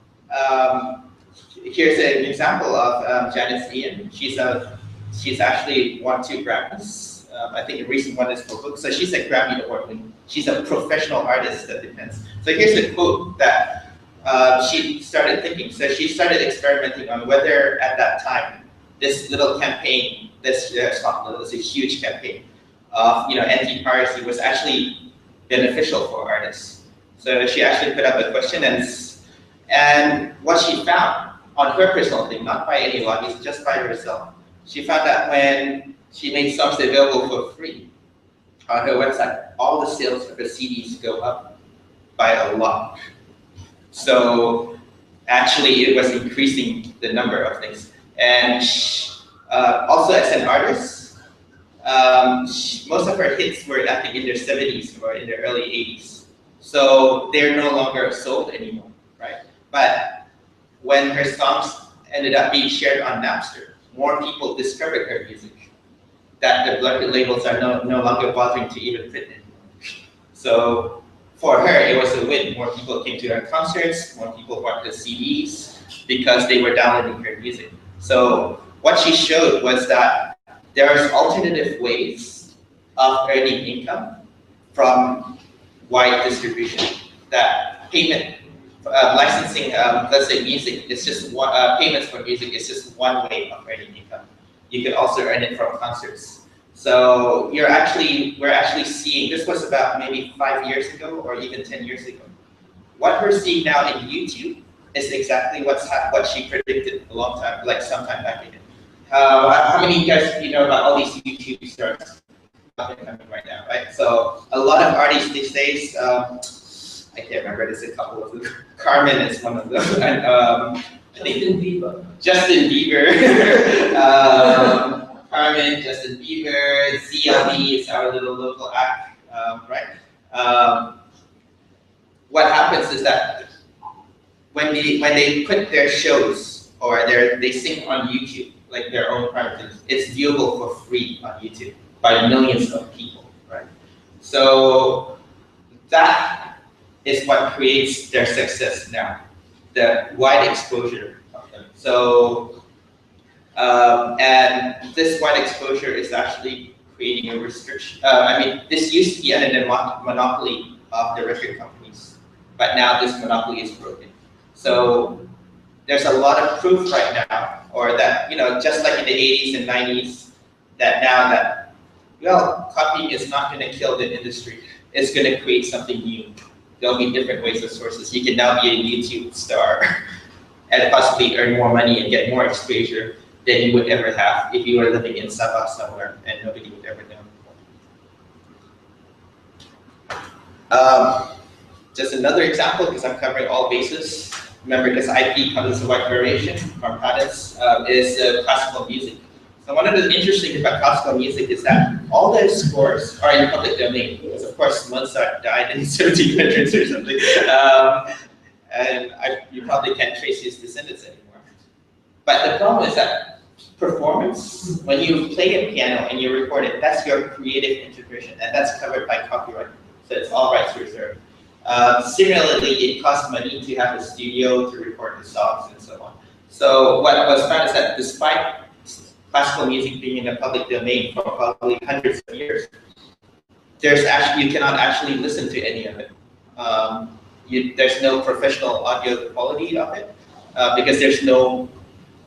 here's an example of Janice Ian. She's actually won 2 Grammys. I think the recent one is for books. So she's a Grammy award winner. She's a professional artist that depends. So here's a quote that she started thinking. So she started experimenting on whether at that time this little campaign, it's not little, it's a huge campaign of anti-piracy was actually beneficial for artists. So she actually put up a question, and what she found on her personal thing, not by any lobbies, just by herself, she found that when she made songs available for free on her website. All the sales of her CDs go up by a lot. So actually, it was increasing the number of things. And also as an artist, most of her hits were, I think, in their 70s or in their early 80s. So they're no longer sold anymore, right? But when her songs ended up being shared on Napster, more people discovered her music, that the record labels are no longer bothering to even print it. So for her, it was a win. More people came to her concerts, more people bought the CDs because they were downloading her music. So what she showed was that there's alternative ways of earning income from wide distribution. That payment, licensing, let's say music, is just one, payments for music is just one way of earning income. You can also earn it from concerts. So we're actually seeing, this was about maybe 5 years ago or even 10 years ago. What we're seeing now in YouTube is exactly what she predicted a long time, like sometime back again. How many of you guys know about all these YouTube stars up and coming right now, right? So a lot of artists these days, I can't remember, there's a couple of them. Carmen is one of them. And, Justin Bieber. Carmen, Justin Bieber, ZLB is our little local act, right? What happens is that when they put their shows or they sing on YouTube, like their own private things, it's viewable for free on YouTube by millions of people, right? So that is what creates their success now, the wide exposure of them. So, and this wide exposure is actually creating a restriction. This used to be a monopoly of the record companies, but now this monopoly is broken. So there's a lot of proof right now, or that, just like in the 80s and 90s, that well, copying is not going to kill the industry. It's going to create something new. There'll be different ways of sources. You can now be a YouTube star and possibly earn more money and get more exposure than you would ever have if you were living in Sabah somewhere and nobody would ever know. Just another example, because I'm covering all bases. Remember, this IP, cognitive wide variation from patents, is classical music. So one of the interesting things about classical music is that all the scores are in public domain, because of course Mozart died in 1700s or something, and you probably can't trace his descendants anymore. But the problem is that performance, when you play a piano and you record it, that's your creative interpretation, and that's covered by copyright, so it's all rights reserved. Similarly, it costs money to have a studio to record the songs and so on. So what was found is that despite classical music being in the public domain for probably hundreds of years, you cannot actually listen to any of it. There's no professional audio quality of it because there's no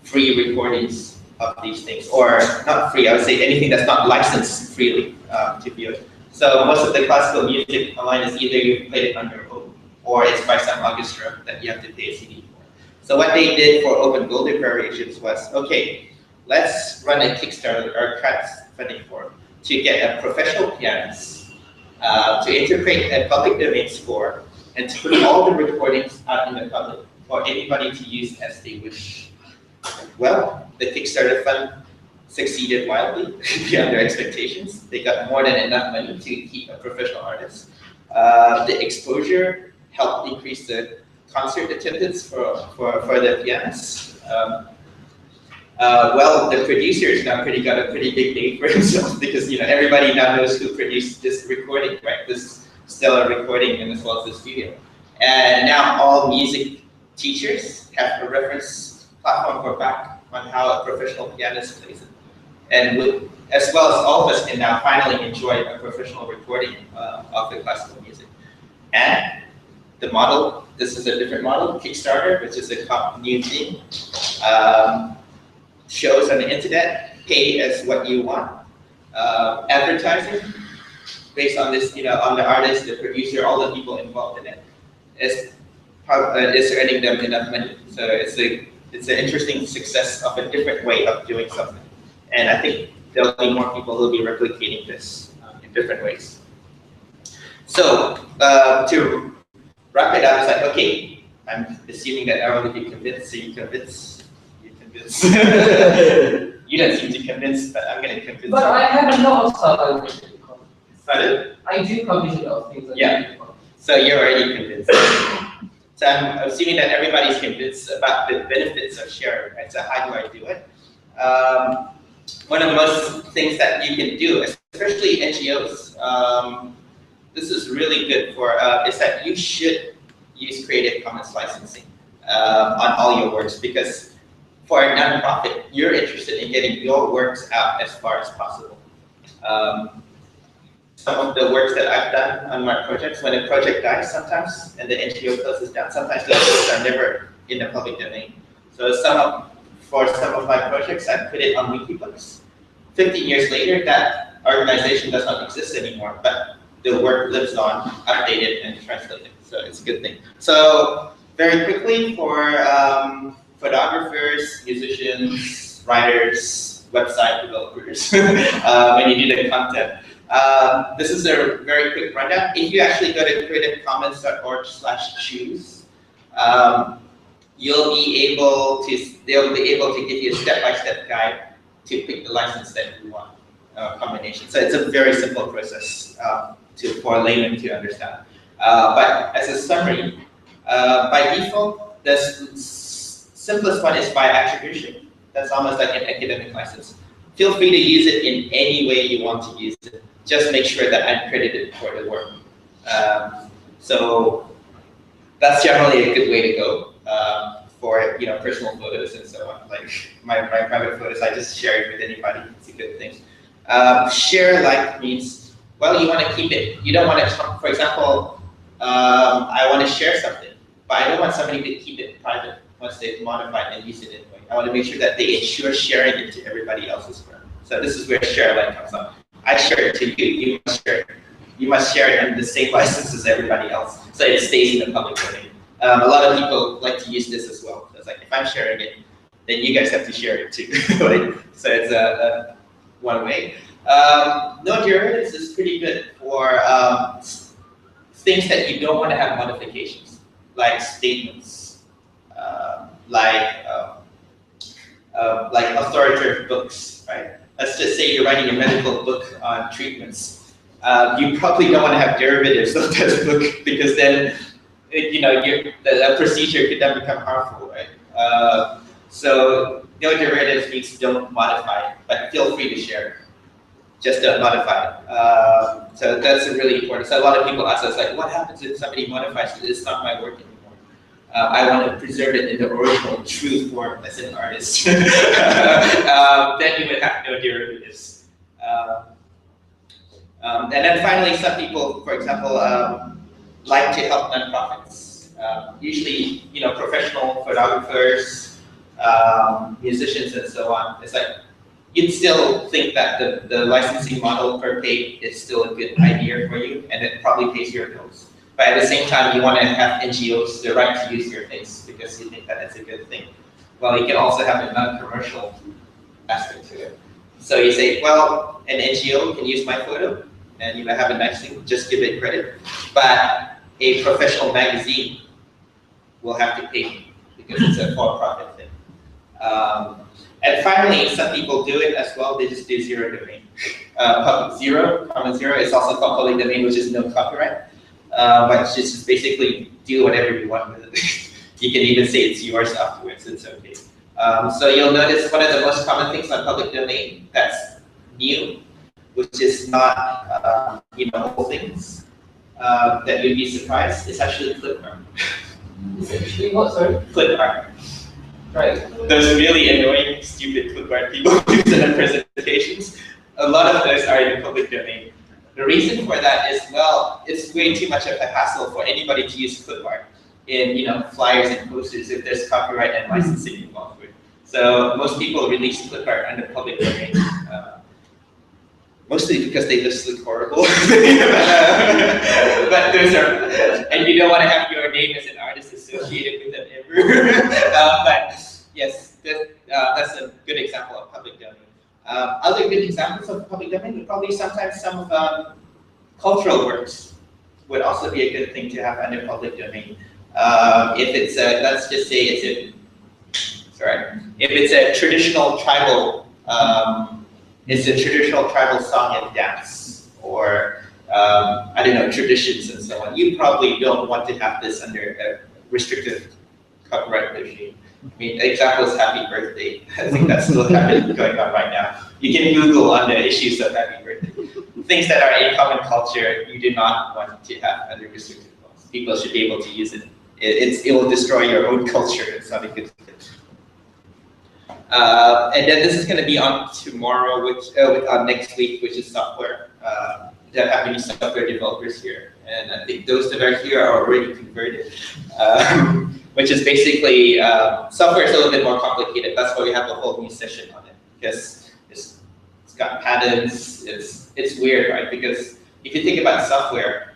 free recordings of these things, or not free, I would say anything that's not licensed freely to view it. So most of the classical music online is either you played it on your own, or it's by some orchestra that you have to pay a CD for. So what they did for Open Golden Variations was, okay, let's run a Kickstarter or crowdfunding for to get a professional pianist to integrate a public domain score and to put all the recordings out in the public for anybody to use as they wish. Well, the Kickstarter fund succeeded wildly beyond their expectations. They got more than enough money to keep a professional artist. The exposure helped increase the concert attendance for the pianists. Well, the producers now got a pretty big name for themselves because everybody now knows who produced this recording, right? This stellar recording, and as well as the studio. And now all music teachers have a reference platform for back on how a professional pianist plays it. And as well as all of us can now finally enjoy a professional recording of the classical music. And the model, this is a different model, Kickstarter, which is a new thing. Shows on the internet, pay as what you want. Advertising, based on this, on the artist, the producer, all the people involved in it, is earning them enough money. So it's an interesting success of a different way of doing something. And I think there'll be more people who'll be replicating this in different ways. So to wrap it up, it's like, okay, I'm assuming that everyone will be convinced, so you convince. You don't seem to convince, but I'm going to convince But you. I have a lot of stuff I wish to comment. Pardon? I do publish a lot of things. Yeah. So you're already convinced. So I'm assuming that everybody's convinced about the benefits of sharing, right? So how do I do it? One of the most things that you can do, especially NGOs, this is really good for, is that you should use Creative Commons licensing on all your works, because for a nonprofit, you're interested in getting your works out as far as possible. Some of the works that I've done on my projects, when a project dies sometimes, and the NGO closes down, sometimes those works are never in the public domain. So for some of my projects, I put it on Wikibooks. 15 years later, that organization does not exist anymore, but the work lives on, updated and translated. So it's a good thing. So very quickly, for photographers, musicians, writers, website developers, when you do the content, this is a very quick rundown. If you actually go to creativecommons.org/choose, they'll be able to give you a step-by-step guide to pick the license that you want, combination. So it's a very simple process for a layman to understand. But as a summary, by default, the simplest one is by attribution. That's almost like an academic license. Feel free to use it in any way you want to use it. Just make sure that I'm credited for the work. So that's generally a good way to go for personal photos and so on. Like my private photos, I just share it with anybody. It's a good thing. Share like means, well, you want to keep it. You don't want to, for example, I want to share something, but I don't want somebody to keep it private once they've modified and used it anyway. I want to make sure that they ensure sharing it to everybody else's work. So this is where share like comes up. I share it to you, you must share it. You must share it under the same license as everybody else, so it stays in the public domain. A lot of people like to use this as well. So it's like, if I'm sharing it, then you guys have to share it too. Right? So it's one way. No derivatives is pretty good for things that you don't want to have modifications, like statements, like authoritative books, right? Let's just say you're writing a medical book on treatments. You probably don't want to have derivatives of that book, because then the procedure could then become harmful, right? So no derivatives means don't modify it, but feel free to share it. Just don't modify it. So that's really important. So a lot of people ask us, like, what happens if somebody modifies it? It's not my work anymore. I want to preserve it in the original, true form as an artist. Then you would have no derivatives. And then finally, some people, for example, like to help nonprofits. Usually, professional photographers, musicians, and so on. It's like, you'd still think that the licensing model per page is still a good idea for you, and it probably pays your bills. But at the same time, you want to have NGOs the right to use your face because you think that it's a good thing. Well, you can also have a non-commercial aspect to it. So you say, well, an NGO can use my photo and have a nice thing, just give it credit. But a professional magazine will have to pay me because it's a for-profit thing. And finally, some people do it as well. They just do zero domain. Common zero is also called public domain, which is no copyright. But just basically do whatever you want with it. You can even say it's yours afterwards. It's okay. So you'll notice one of the most common things on public domain that's new, which is not old things that you'd be surprised. It's actually clip art. It's actually what, sorry? Clip art. Right. Those really annoying, stupid clip art people use in their presentations. A lot of those are in the public domain. The reason for that is, well, it's way too much of a hassle for anybody to use clip art in flyers and posters if there's copyright and licensing involved with it. So most people release clip art under public domain. Mostly because they just look horrible. But those are, and you don't want to have your name as an artist associated with them ever. But yes, that's a good example of public domain. Other good examples of public domain would probably sometimes some of cultural works would also be a good thing to have under public domain. If it's a, let's just say it's a, if it's a traditional tribal, song and dance, or I don't know, traditions and so on, you probably don't want to have this under a restrictive copyright regime. I mean, the example is Happy Birthday. I think that's still going on right now. You can Google on the issues of Happy Birthday. Things that are in common culture, you do not want to have under restrictive laws. People should be able to use it. It will destroy your own culture. It's not a good thing. And then this is going to be on tomorrow, which next week, which is software. There have many software developers here, and I think those that are here are already converted. Which is basically, software is a little bit more complicated. That's why we have a whole new session on it, because it's got patterns. It's weird, right? Because if you think about software,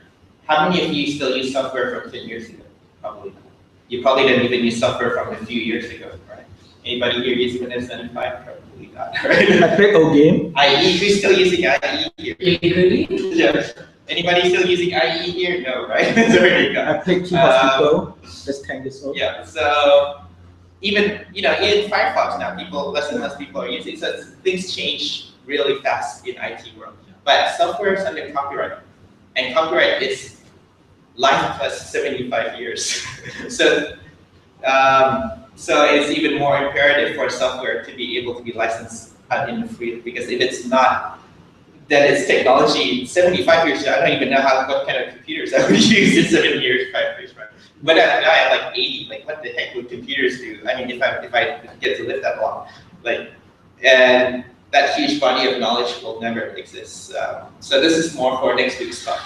how many of you still use software from 10 years ago? Probably not. You probably didn't even use software from a few years ago, right? Anybody here use Windows 95? Probably not, right? I played old game. IE, who's still using IE here? Really? Yeah. Anybody still using IE here? No, right? There you go. I played Team Hospital. That's 10 years old. Yeah, so even, in Firefox now, less and less people are using, so things change really fast in IT world. But software is under copyright, and copyright is life plus 75 years. So it's even more imperative for software to be able to be licensed in the free, because if it's not, then it's technology 75 years ago. I don't even know what kind of computers I would use in 7 years, 5 years, right? But now at like 80, like what the heck would computers do? I mean, if I get to live that long, and that huge body of knowledge will never exist. So this is more for next week's talk.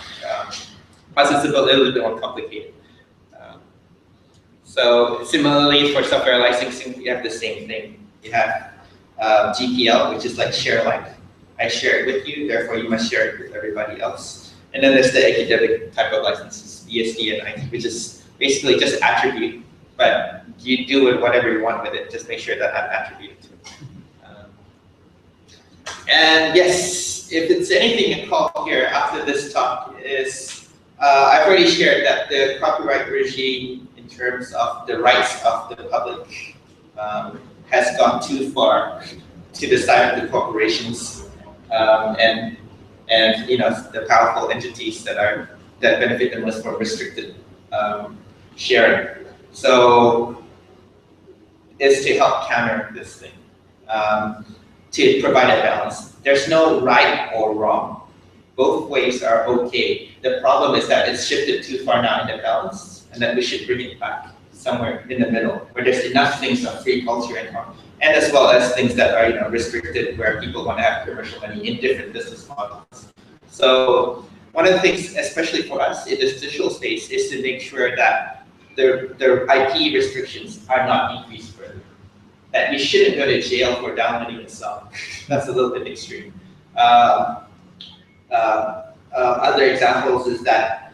Plus it's a little bit more complicated. So similarly for software licensing, we have the same thing. You have GPL, which is like share alike. I share it with you, therefore you must share it with everybody else. And then there's the academic type of licenses, BSD and IT, which is basically just attribute, but you do it whatever you want with it. Just make sure that I'm attributed to it. And yes, if it's anything to call here after this talk is, I've already shared that the copyright regime in terms of the rights of the public has gone too far to the side of the corporations and the powerful entities that benefit the most from restricted sharing. So it's to help counter this thing, to provide a balance. There's no right or wrong. Both ways are okay. The problem is that it's shifted too far now in the balance, and that we should bring it back somewhere in the middle, where there's enough things of free culture and as well as things that are restricted, where people want to have commercial money in different business models. So one of the things, especially for us in this digital space, is to make sure that the IP restrictions are not increased further. That you shouldn't go to jail for downloading a song. That's a little bit extreme. Other examples is that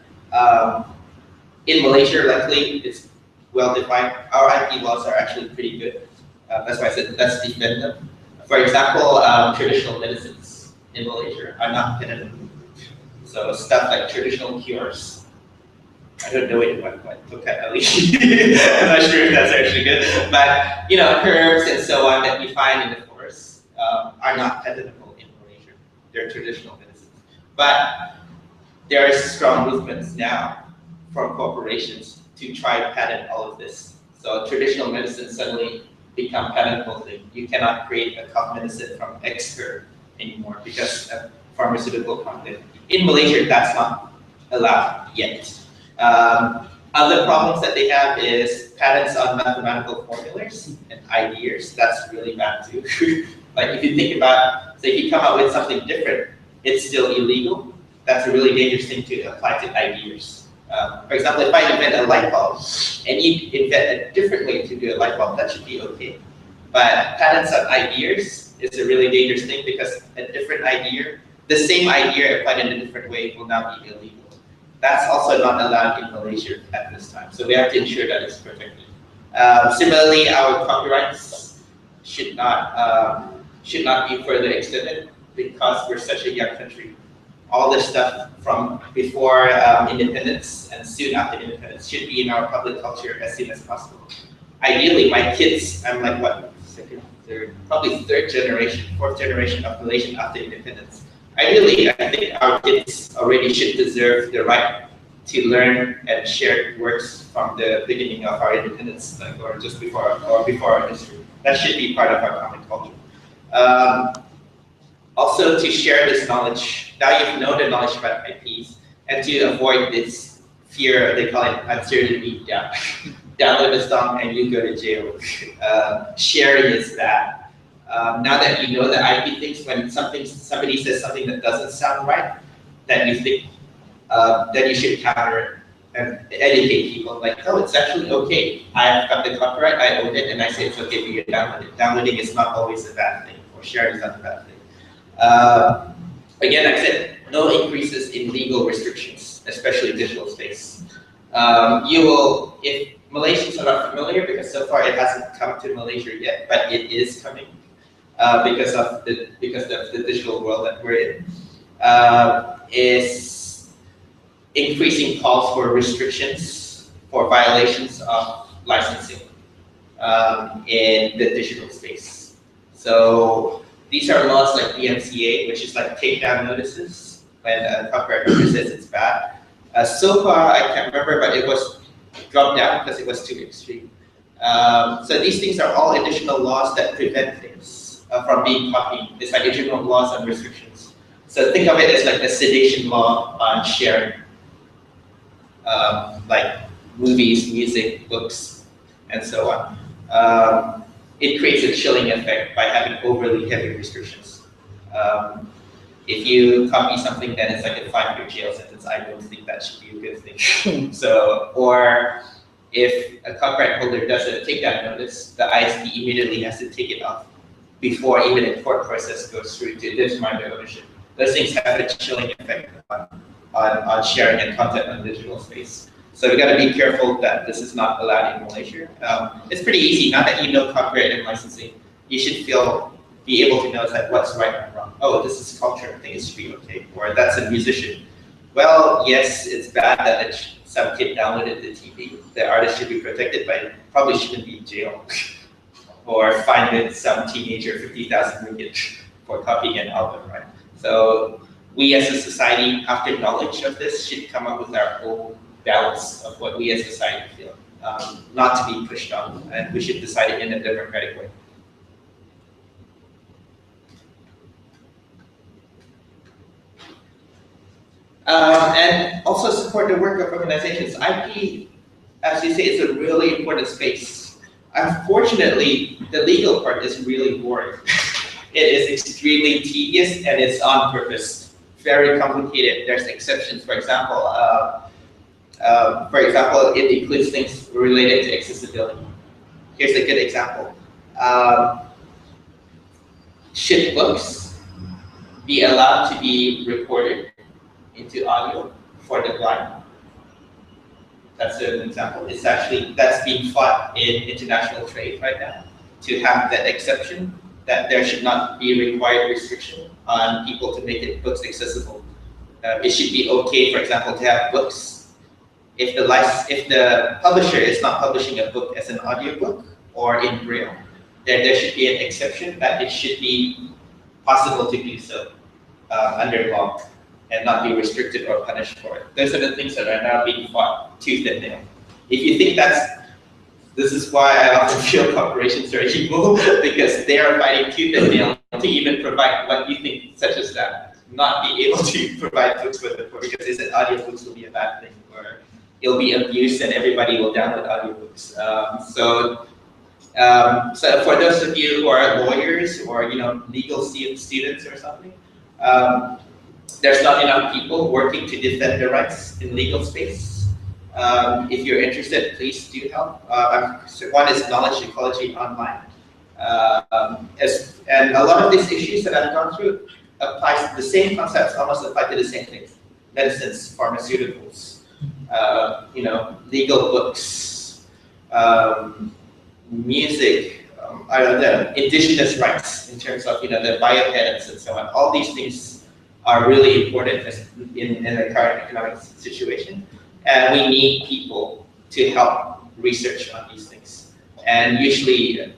in Malaysia, luckily, it's well defined. Our IP laws are actually pretty good. That's why I said let's defend them. For example, traditional medicines in Malaysia are not patentable. So stuff like traditional cures. I don't know anyone, but locally. I'm not sure if that's actually good. But herbs and so on that you find in the forest are not patentable in Malaysia. They're traditional medicines. But there are strong movements now from corporations to try to patent all of this. So traditional medicine suddenly become patentable thing. You cannot create a cough medicine from X herb anymore because of pharmaceutical content. In Malaysia, that's not allowed yet. Other problems that they have is patents on mathematical formulas and ideas. That's really bad too. Like if you think about, so if you come up with something different, it's still illegal. That's a really dangerous thing to apply to ideas. For example, if I invent a light bulb and you invent a different way to do a light bulb, that should be okay. But patents on ideas is a really dangerous thing because a different idea, the same idea applied in a different way will now be illegal. That's also not allowed in Malaysia at this time. So we have to ensure that it's protected. Similarly, our copyrights should not should not be further extended because we're such a young country. All the stuff from before independence and soon after independence should be in our public culture as soon as possible. Ideally, my kids, I'm like what, second, third, probably third generation, fourth generation of Malaysian after independence. Ideally, I think our kids already should deserve the right to learn and share works from the beginning of our independence, like, or just before, or before our history. That should be part of our common culture. Also, to share this knowledge, now you know the knowledge about IPs, and to avoid this fear, they call it uncertainty, download the song and you go to jail. Sharing is that. Now that you know the IP things, when somebody says something that doesn't sound right, then you think that you should counter it and educate people. Like, oh, it's actually okay. I've got the copyright, I own it, and I say it's okay for you to download it. Downloading is not always a bad thing, or sharing is not a bad thing. Again, I said no increases in legal restrictions, especially digital space. You will, if Malaysians are not familiar, because so far it hasn't come to Malaysia yet, but it is coming because of the digital world that we're in, is increasing calls for restrictions for violations of licensing in the digital space. So these are laws like DMCA, which is like takedown notices when a copyright owner says it's bad. So far, I can't remember, but it was dropped down because it was too extreme. So these things are all additional laws that prevent things from being copied. It's like additional laws and restrictions. So think of it as like a sedation law on sharing, like movies, music, books, and so on. It creates a chilling effect by having overly heavy restrictions. If you copy something, then it's like a 5-year jail sentence. I don't think that should be a good thing. So, or if a copyright holder does a takedown notice, the ISP immediately has to take it off before even a court process goes through to determine the ownership. Those things have a chilling effect on sharing and content on digital space. So we got to be careful that this is not allowed in Malaysia. It's pretty easy. Now that you know copyright and licensing, you should be able to know like what's right and wrong. Oh, this is culture. I think it should be okay. Or that's a musician. Well, yes, it's bad that some kid downloaded the TV. The artist should be protected, but probably shouldn't be in jail or fined some teenager 50,000 ringgit for copying an album, right? So we as a society, after knowledge of this, should come up with our own balance of what we as a society feel, not to be pushed on, and we should decide it in a democratic way. And also support the work of organizations. IP, as you say, is a really important space. Unfortunately, the legal part is really boring. It is extremely tedious and it's on purpose. Very complicated. There's exceptions. For example, it includes things related to accessibility. Here's a good example. Should books be allowed to be recorded into audio for the blind? That's an example. It's actually, that's being fought in international trade right now, to have that exception, that there should not be required restriction on people to make books accessible. It should be okay, for example, to have books if the publisher is not publishing a book as an audiobook or in Braille. There should be an exception that it should be possible to do so under law and not be restricted or punished for it. Those are the things that are now being fought tooth and nail. If you think this is why I often feel corporations are evil, because they are fighting tooth and nail to even provide what you think, such as that, not be able to provide books with it, because they said audiobooks will be a bad thing, or it'll be abused and everybody will download audiobooks. So for those of you who are lawyers or legal students or something, there's not enough people working to defend the rights in legal space. If you're interested, please do help. One is Knowledge Ecology Online. And a lot of these issues that I've gone through applies, the same concepts almost apply to the same things. Medicines, pharmaceuticals, legal books, music, indigenous rights in terms of the bipeds and so on. All these things are really important in the current economic situation, and we need people to help research on these things. And usually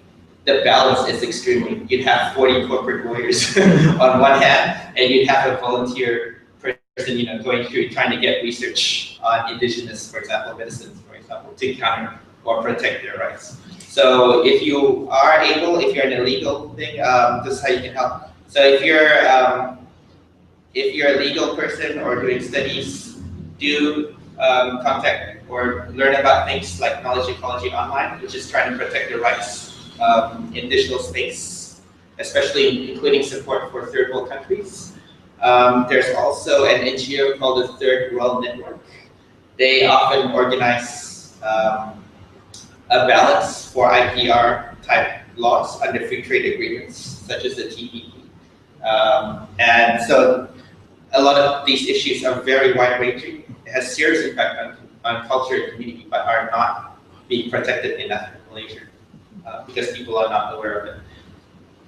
the balance is extremely. You'd have 40 corporate lawyers on one hand, and you'd have a volunteer person, going through trying to get research on indigenous, for example, medicines, for example, to counter or protect their rights. So if you are able, if you're in a legal thing, this is how you can help. So if you're a legal person or doing studies, do contact or learn about things like knowledge ecology online, which is trying to protect the rights in digital space, especially including support for third world countries. There's also an NGO called the Third World Network. They often organize a balance for IPR type laws under free trade agreements, such as the TPP. And so a lot of these issues are very wide-ranging. It has serious impact on culture and community, but are not being protected enough in Malaysia because people are not aware of it.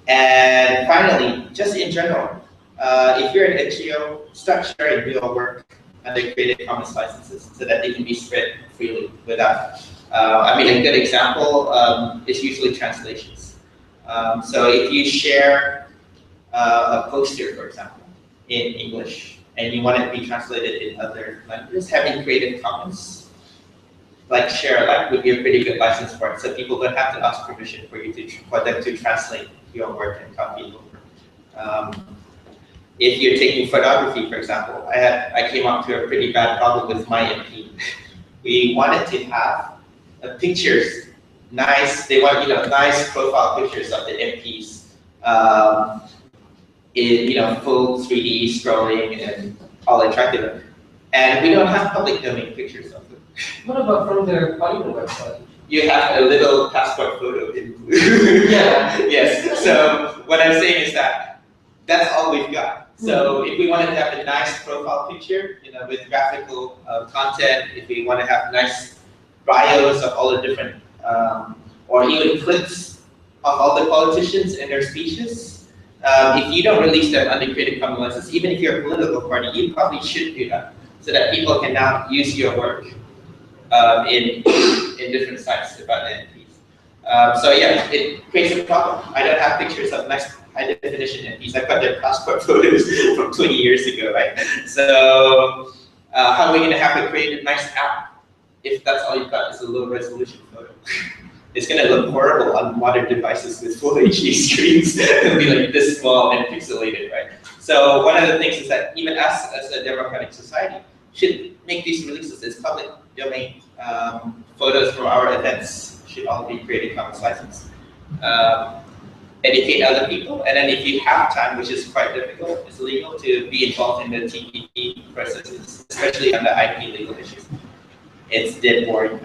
And finally, just in general, if you're an NGO, start sharing your work under Creative Commons licenses so that they can be spread freely without. A good example is usually translations. So if you share a poster, for example, in English, and you want it to be translated in other languages, having Creative Commons, share would be a pretty good license for it. So people don't have to ask permission for them to translate your work and copy it over. If you're taking photography, for example, I came up to a pretty bad problem with my MP. We wanted to have pictures, they want nice profile pictures of the MPs in full 3D scrolling and all attractive. And we don't have public domain pictures of them. What about from their parliament website? You have a little passport photo in blue. Yeah. Yes. So what I'm saying is that's all we've got. So if we wanted to have a nice profile picture, with graphical content, if we want to have nice bios of all the different, or even clips of all the politicians and their speeches, if you don't release them under Creative Commons license, even if you're a political party, you probably should do that, so that people can now use your work in different sites about the MPs. So yeah, it creates a problem. I don't have pictures of nice high definition MPs. I've got their passport photos from 20 years ago, right? So how are we going to have to create a nice app if that's all you've got is a low resolution photo? It's going to look horrible on modern devices with full HD screens. It'll be like this small and pixelated, right? So one of the things is that even us as a democratic society should make these releases as public domain. Photos from our events should all be Creative Commons licensed. Educate other people, and then if you have time, which is quite difficult, it's legal to be involved in the TPP processes, especially on the IP legal issues. It's dead boring.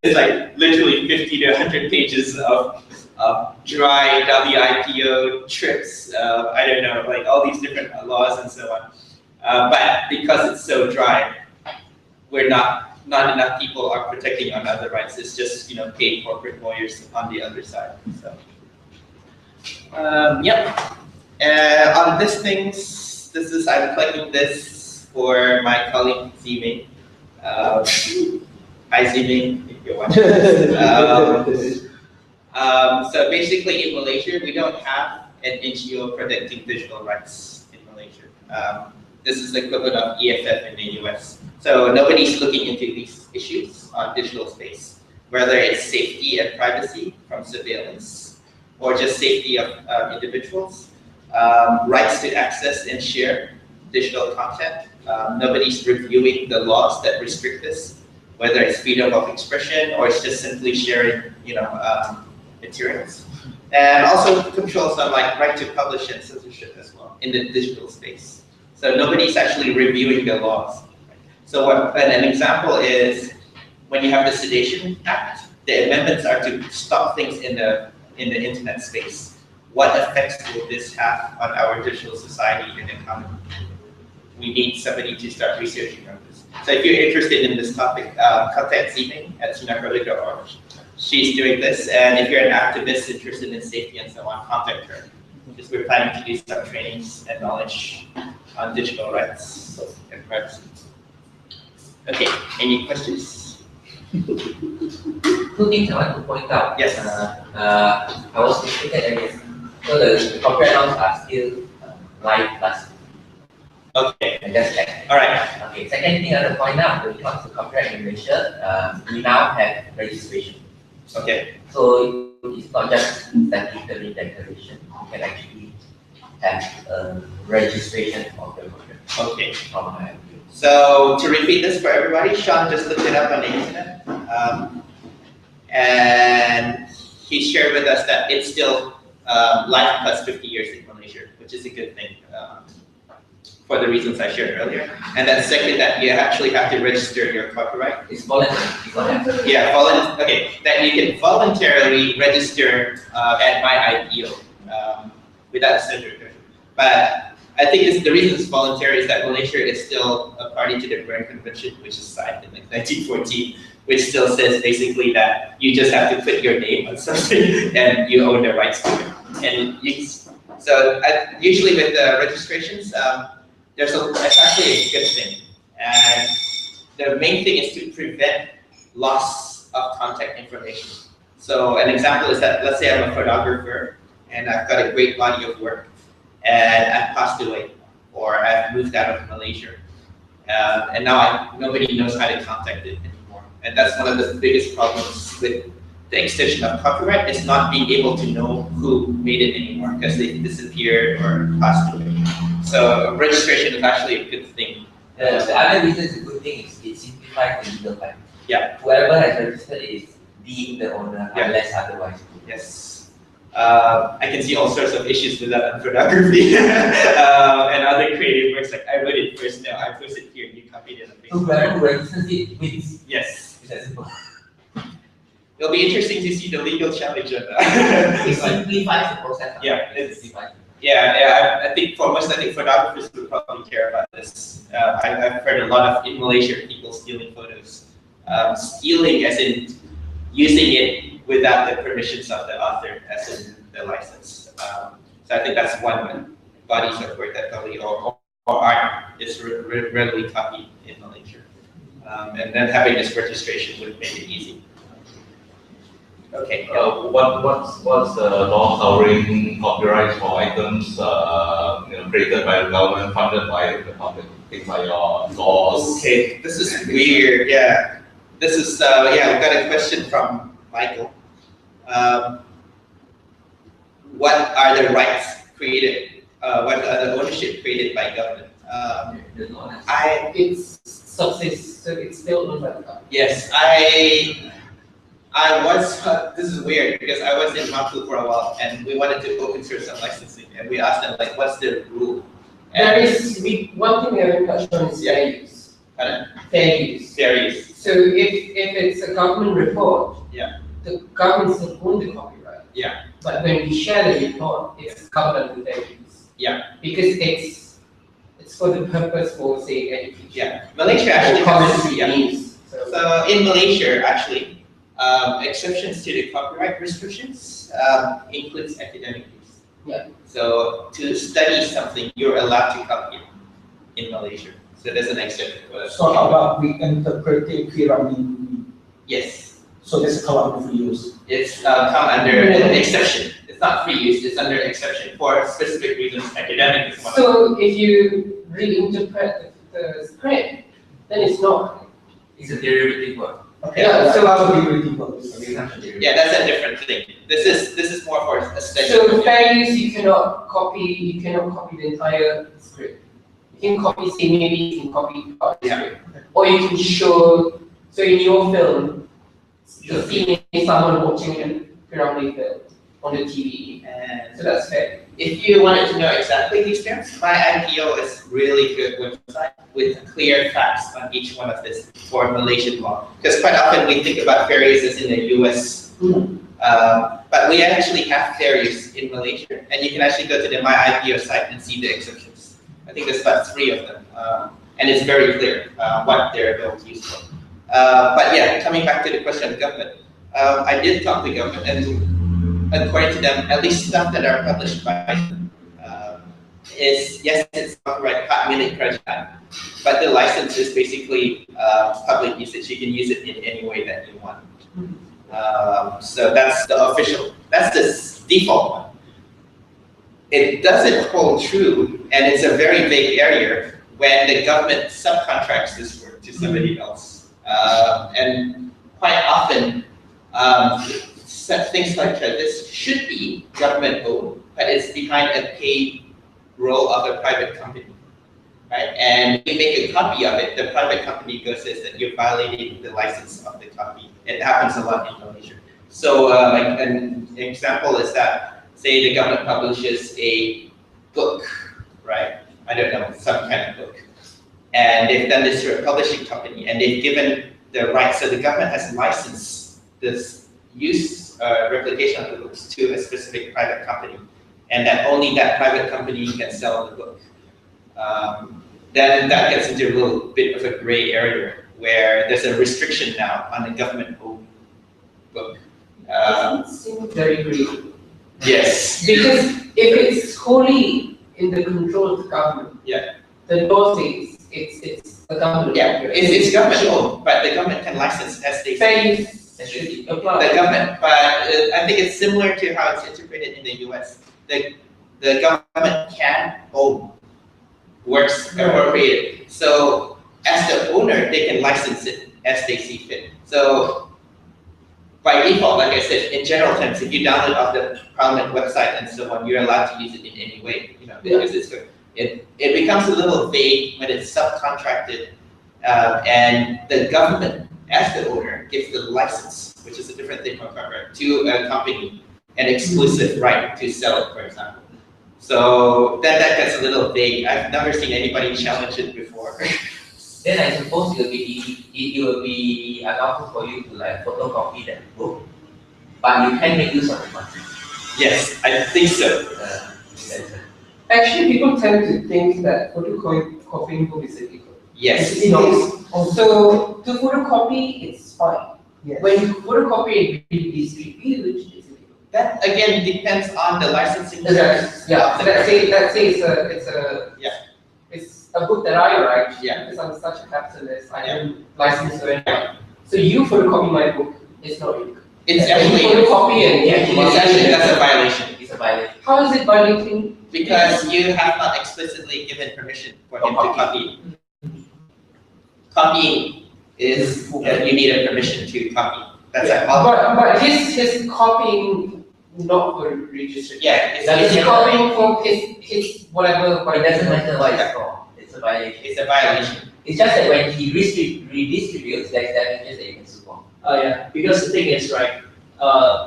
It's like literally 50 to 100 pages of dry WIPO trips, I don't know, like all these different laws and so on. But because it's so dry, not enough people are protecting on other rights. It's just paid corporate lawyers on the other side. So, yep. On this things, I'm collecting this for my colleague Ziming. Hi Ziming, if you're watching this. So basically, in Malaysia, we don't have an NGO protecting digital rights in Malaysia. This is the equivalent of EFF in the US. So nobody's looking into these issues on digital space, whether it's safety and privacy from surveillance, or just safety of individuals, rights to access and share digital content. Nobody's reviewing the laws that restrict this, whether it's freedom of expression or it's just simply sharing, materials. And also controls on right to publish and censorship as well in the digital space. So nobody's actually reviewing the laws. So an example is when you have the Sedation Act, the amendments are to stop things in the internet space. What effects will this have on our digital society and economy? We need somebody to start researching on this. So if you're interested in this topic, contact Ziming at sinaproduct.org. she's doing this, and if you're an activist interested in safety and so on, contact her. Because we're planning to do some trainings and knowledge on digital rights and privacy. Okay, any questions? Two things I want to point out. Yes. I was mistaken earlier. So the copyright laws are still live plus. Okay. I just checked. All right. Okay. Second thing I want to point out when it comes to copyright in Malaysia, we now have registration. Okay. So it's not just statutory declaration. You can actually have registration of the copyright. Okay. From my view. So to repeat this for everybody, Sean just looked it up on the internet, and he shared with us that it's still life plus 50 years in Malaysia, which is a good thing for the reasons I shared earlier. And then second, that you actually have to register your copyright. It's voluntary. Yeah, okay. That you can voluntarily register at my IPO without a censorship. But I think the reason it's voluntary is that Malaysia is still a party to the Berne Convention, which is signed in like 1914, which still says basically that you just have to put your name on something and you own the rights to it. And usually with the registrations, it's actually a good thing. And the main thing is to prevent loss of contact information. So an example is that, let's say I'm a photographer and I've got a great body of work and I've passed away or I've moved out of Malaysia. And now nobody knows how to contact it anymore. And that's one of the biggest problems with the extension of copyright, is not being able to know who made it anymore because they disappeared or passed away. So registration is actually a good thing. The other reason it's a good thing is it simplifies the legal time. Yeah. Whoever has registered is being the owner, unless otherwise. Yes. I can see all sorts of issues with that in photography and other creative works. Like I wrote it first, now I posted it here, you copied it. So whoever registers it wins. Yes. It's that simple. It'll be interesting to see the legal challenge on that. It simplifies the process. Yeah, I think photographers would probably care about this. I've heard a lot of in Malaysia people stealing photos. Stealing as in using it without the permissions of the author, as in the license. So I think that's one bodies of work that probably or art is readily copied in Malaysia. And then having this registration would make it easy. Okay. What's the law covering copyrights for items created by the government, funded by the public, things like your laws? Okay, this is weird. Yeah, this is we've got a question from Michael. What are the rights created? What are the ownership created by government? It's success, so it's still owned by the government. Yes, I was, this is weird because I was in Mampu for a while and we wanted to open source some licensing and we asked them like, what's the rule? And One thing we haven't touched on is fair use. Fair use. Fair use. So if it's a government report, the government still owns the copyright. Yeah. But when we share the report, it's covered under fair use. Yeah. Because it's for the purpose for, say, education. Yeah. Malaysia actually has, So in Malaysia, actually, exceptions to the copyright restrictions includes academic use. Yeah. So to study something, you're allowed to copy it in Malaysia. So there's an exception for that. So how about we interpretive pyramid? Yes. So this is allowed for use. It's come under an exception. It's not free use, it's under exception for specific reasons. Academic is one. So if you reinterpret the script, then it's not. It's a derivative work. Okay, Yeah, so- Yeah, that's a different thing. This is more for a study. So fair use, you cannot copy the entire script. You can copy, say maybe you can copy part of the script. Or you can show, so in your film, you're seeing someone watching a pyramid film on the TV. And So that's fair. if you wanted to know exactly these terms, my IPO is really good website with clear facts on each one of this for Malaysian law. Because quite often we think about fair use as in the US, but we actually have fair use in Malaysia. And you can actually go to the My IPO site and see the exceptions. I think there's about 3 of them. And it's very clear what they're able to use for. But yeah, coming back to the question of government, I did talk to the government, and according to them, at least stuff that are published by is, yes, it's copyright milik kerajaan, but the license is basically public usage. You can use it in any way that you want. So that's the official, that's the default one. It doesn't hold true, and it's a very vague area when the government subcontracts this work to somebody else. And quite often, things like this should be government owned, but it's behind a paid role of a private company, right? And you make a copy of it, the private company goes says that you're violating the license of the copy. It happens a lot in Indonesia. So like an example is that, say the government publishes a book, right? I don't know, some kind of book. And they've done this through a publishing company, and they've given the rights, so the government has licensed this use replication of the books to a specific private company, and that only that private company can sell the book. Then that gets into a little bit of a gray area where there's a restriction now on the government-owned book. It seems very green. Yes. Because if it's wholly in the control of the government, Yeah. the law says it's the government. Yeah, it's government owned, but the government can license as they Fair say. use should apply. The government, but I think it's similar to how it's integrated in the US. The government can own works appropriated. So as the owner, they can license it as they see fit. So by default, like I said, in general terms, if you download off the Parliament website and so on, you're allowed to use it in any way, you know, because it's good. It becomes a little vague when it's subcontracted, and the government, as the owner, gives the license, which is a different thing from copyright, to a company, an exclusive right to sell it, for example. So that gets a little vague. I've never seen anybody challenge it before. Then I suppose it will be allowed for you to like photocopy that book, but you can make use of the content. Yes, I think so. Actually, people tend to think that photocopying book is illegal. Yes. It is. So to photocopy, it's fine. Yes. When you photocopy and redistribute, it's illegal. That again depends on the licensing. Yeah. Let's say it's a book that I write. Yeah. Because I'm such a capitalist, I Yeah. don't license to anyone. So you photocopy my book, it's not illegal. It's You actually, photocopy and it's actually, that's a violation. It's a violation. How is it violating? Because you have not explicitly given permission for him to copy. Copying is that you need a permission to copy. That's a But his copying not for registration. yeah, He's copying for his whatever. But it doesn't matter what it's called. It's a violation. it's a violation. It's just that when he redistributes, there's damages that you can sue for. Yeah, because the thing is, right,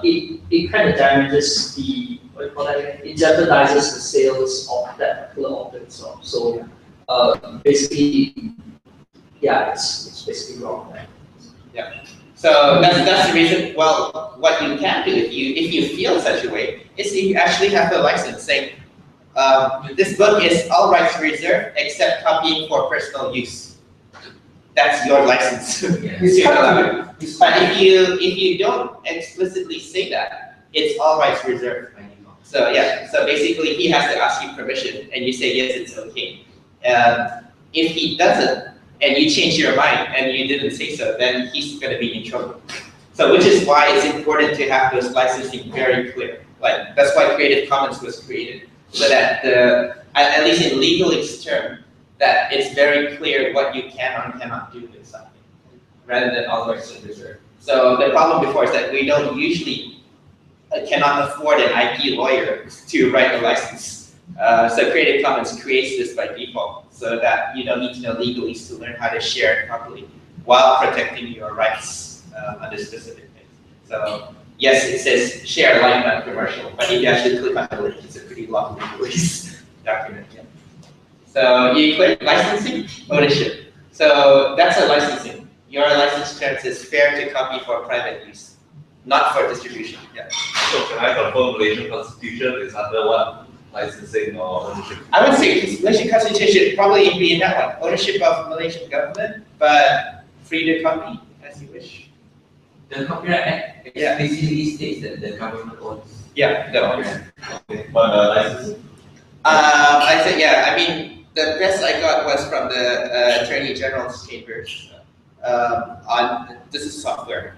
it kind of damages the, what do you call that again? It jeopardizes the sales of that particular author itself. So, basically, yeah, it's basically wrong, right? So that's the reason. Well, what you can do if you feel such a way is you actually have the license saying this book is all rights reserved except copying for personal use. That's your license. He's to allow it. copying. But if you don't explicitly say that, it's all rights reserved. So yeah, so basically he has to ask you permission, and you say yes, it's okay. If he doesn't, and you change your mind and you didn't say so, then he's going to be in trouble. So which is why it's important to have those licensing very clear. Like that's why Creative Commons was created, so that at least in legalese term, that it's very clear what you can or cannot do with something, rather than all rights reserved. So the problem before is that we don't usually cannot afford an IP lawyer to write a license. So Creative Commons creates this by default, so that you don't need to know legalese to learn how to share it properly while protecting your rights under specific things. So yes, it says share like not commercial, but if you actually click on the link, it's a pretty long legalese document. Yeah. So you click licensing, ownership. So that's a licensing. Your license terms is fair to copy for private use, not for distribution. Yeah. So can I confirm Malaysian Constitution is under what? Licensing or ownership? I would say Malaysian Constitution probably be in that one. Ownership of Malaysian government, but free to copy as you wish. The Copyright Act Yeah. explicitly states that the government owns. Yeah, the owner. Okay. But license? I said, yeah, I mean, the best I got was from the Attorney General's chambers on, this is software.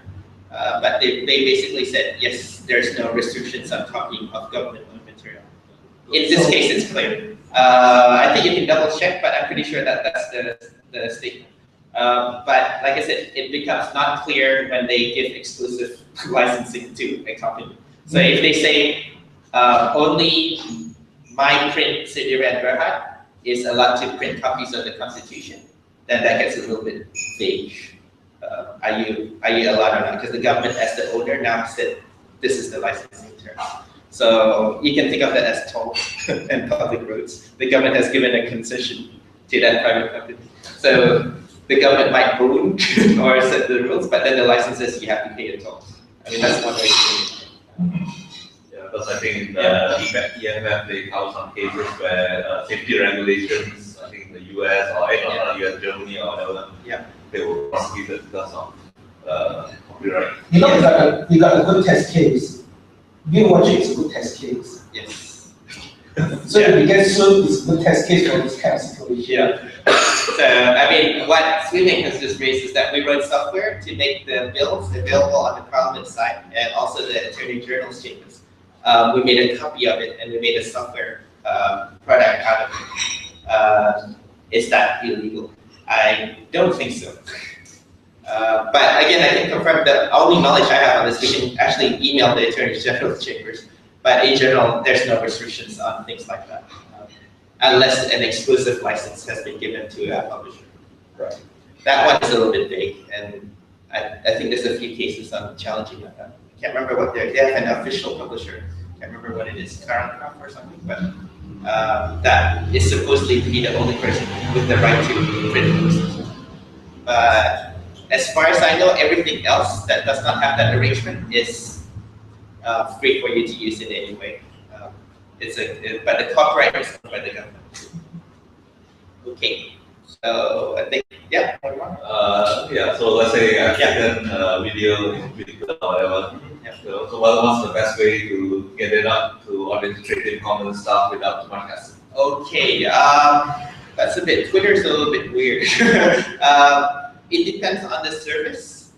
But they basically said, yes, there's no restrictions on copying of government-owned material. In this case, it's clear. I think you can double check, but I'm pretty sure that that's the statement. But like I said, it becomes not clear when they give exclusive licensing to a company. So if they say only my print City Red Berhad is allowed to print copies of the Constitution, then that gets a little bit vague. Are you allowed or not? Because the government, as the owner, now said this is the licensing term. So you can think of that as tolls and public roads. The government has given a concession to that private company. So the government might own or set the rules, but then the license says you have to pay a toll. I mean, that's one way to do it. Yeah, because I think in the EMF they have some cases where safety regulations, I think in the US or not US, Germany or whatever, they were prosecuted because of copyright. You know, you got a good test case. Being watching is a good test case. Yes. So if you get sued, it's a good test case for this kind of situation. Yeah. So, I mean, what Sweden has just raised is that we wrote software to make the bills available on the Parliament side and also the Attorney General's chambers. We made a copy of it and we made a software product out of it. Is that illegal? I don't think so. But again, I can confirm that only knowledge I have on this, we can actually email the Attorney General's chambers. But in general, there's no restrictions on things like that, unless an exclusive license has been given to a publisher. Right. That one is a little bit vague, and I think there's a few cases on challenging that. I can't remember what they have an official publisher. I can't remember what it is, Karankov or something, but that is supposedly to be the only person with the right to print books. But as far as I know, everything else that does not have that arrangement is free for you to use it anyway. But the copyright is owned by the government. Okay, so I think, yeah. So let's say I've taken a video in Twitter or whatever. So what's the best way to get it up to administrative common stuff without too much hassle? Okay, that's a bit, Twitter's a little bit weird. It depends on the service.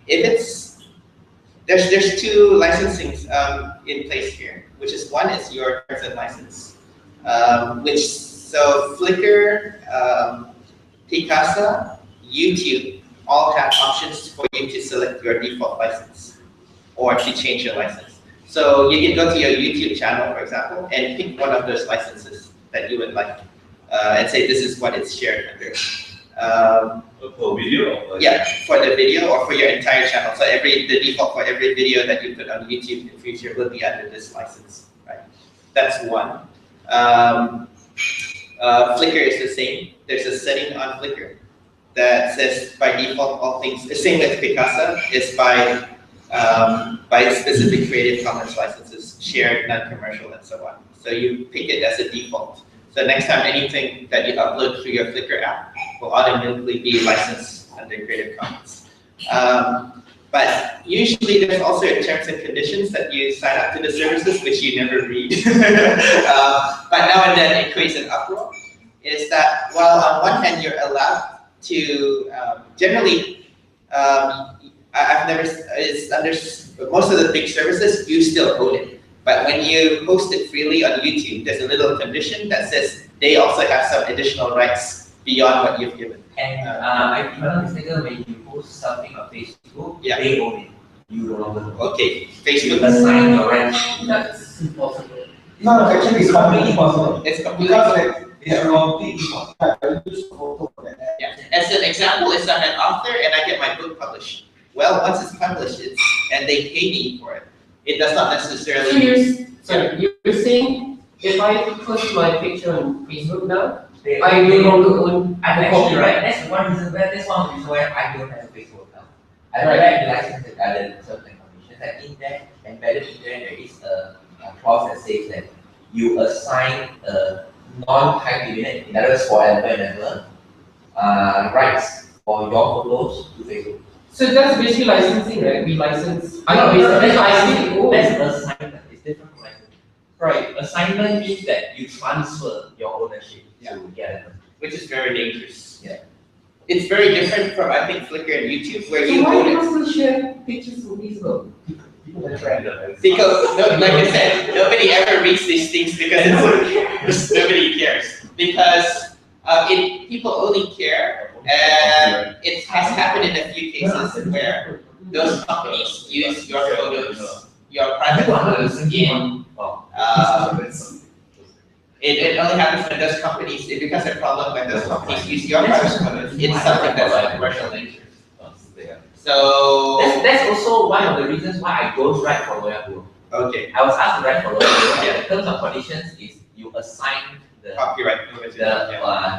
If it's, there's two licensings in place here, which is one is your present license, so Flickr, Picasa, YouTube all have options for you to select your default license or to change your license. So you can go to your YouTube channel, for example, and pick one of those licenses that you would like, and say this is what it's shared under. For video? Yeah, for the video or for your entire channel. So the default for every video that you put on YouTube in future will be under this license, right? That's one. Flickr is the same. There's a setting on Flickr that says by default all things, the same with Picasa, is by specific Creative Commons licenses, shared, non-commercial, and so on. So you pick it as a default. So next time anything that you upload through your Flickr app will automatically be licensed under Creative Commons. But usually there's also terms and conditions that you sign up to the services which you never read. But now and then it creates an uproar. Is that while on one hand you're allowed to generally, I've never, it's under most of the big services you still own it. But when you post it freely on YouTube, there's a little condition that says they also have some additional rights beyond what you've given. And if I'm not mistaken, when you post something on Facebook, they own it. You no longer own it. Okay, Facebook. You assign your rights. That's impossible. No, actually it's completely possible. It's completely Because it's completely possible. Yeah. As an example, it's I'm an author and I get my book published. Well, once it's published, and they pay me for it. It does not necessarily. So you're saying if I post my picture on Facebook now, I no longer own the copyright. That's one reason. That's one reason why I don't have a Facebook account. I don't like the license that other certain conditions. That in there, embedded in there is a clause that says that you assign a non-time limit, in other words, forever and ever, rights for your photos to Facebook. So that's basically licensing, right? We license. I know, basically that's assignment. It's different from licensing. Right. Assignment means that you transfer your ownership to Gather. which is very dangerous. Yeah. It's very different from, I think, Flickr and YouTube, where So you why own do it. you still share pictures on Facebook? People are trying. Because, like I said, nobody ever reads these things because nobody cares. Because people only care, and it has happened in a few cases where those companies use your photos, your private photos in. It only happens when those companies, it becomes a problem when those companies use your private photos. It's something that's of commercial nature. So. That's also one of the reasons why I don't write for Lawyer Guru. Okay. I was asked to write for Lawyer Guru. Yeah, the terms and conditions is you assign the Copyright.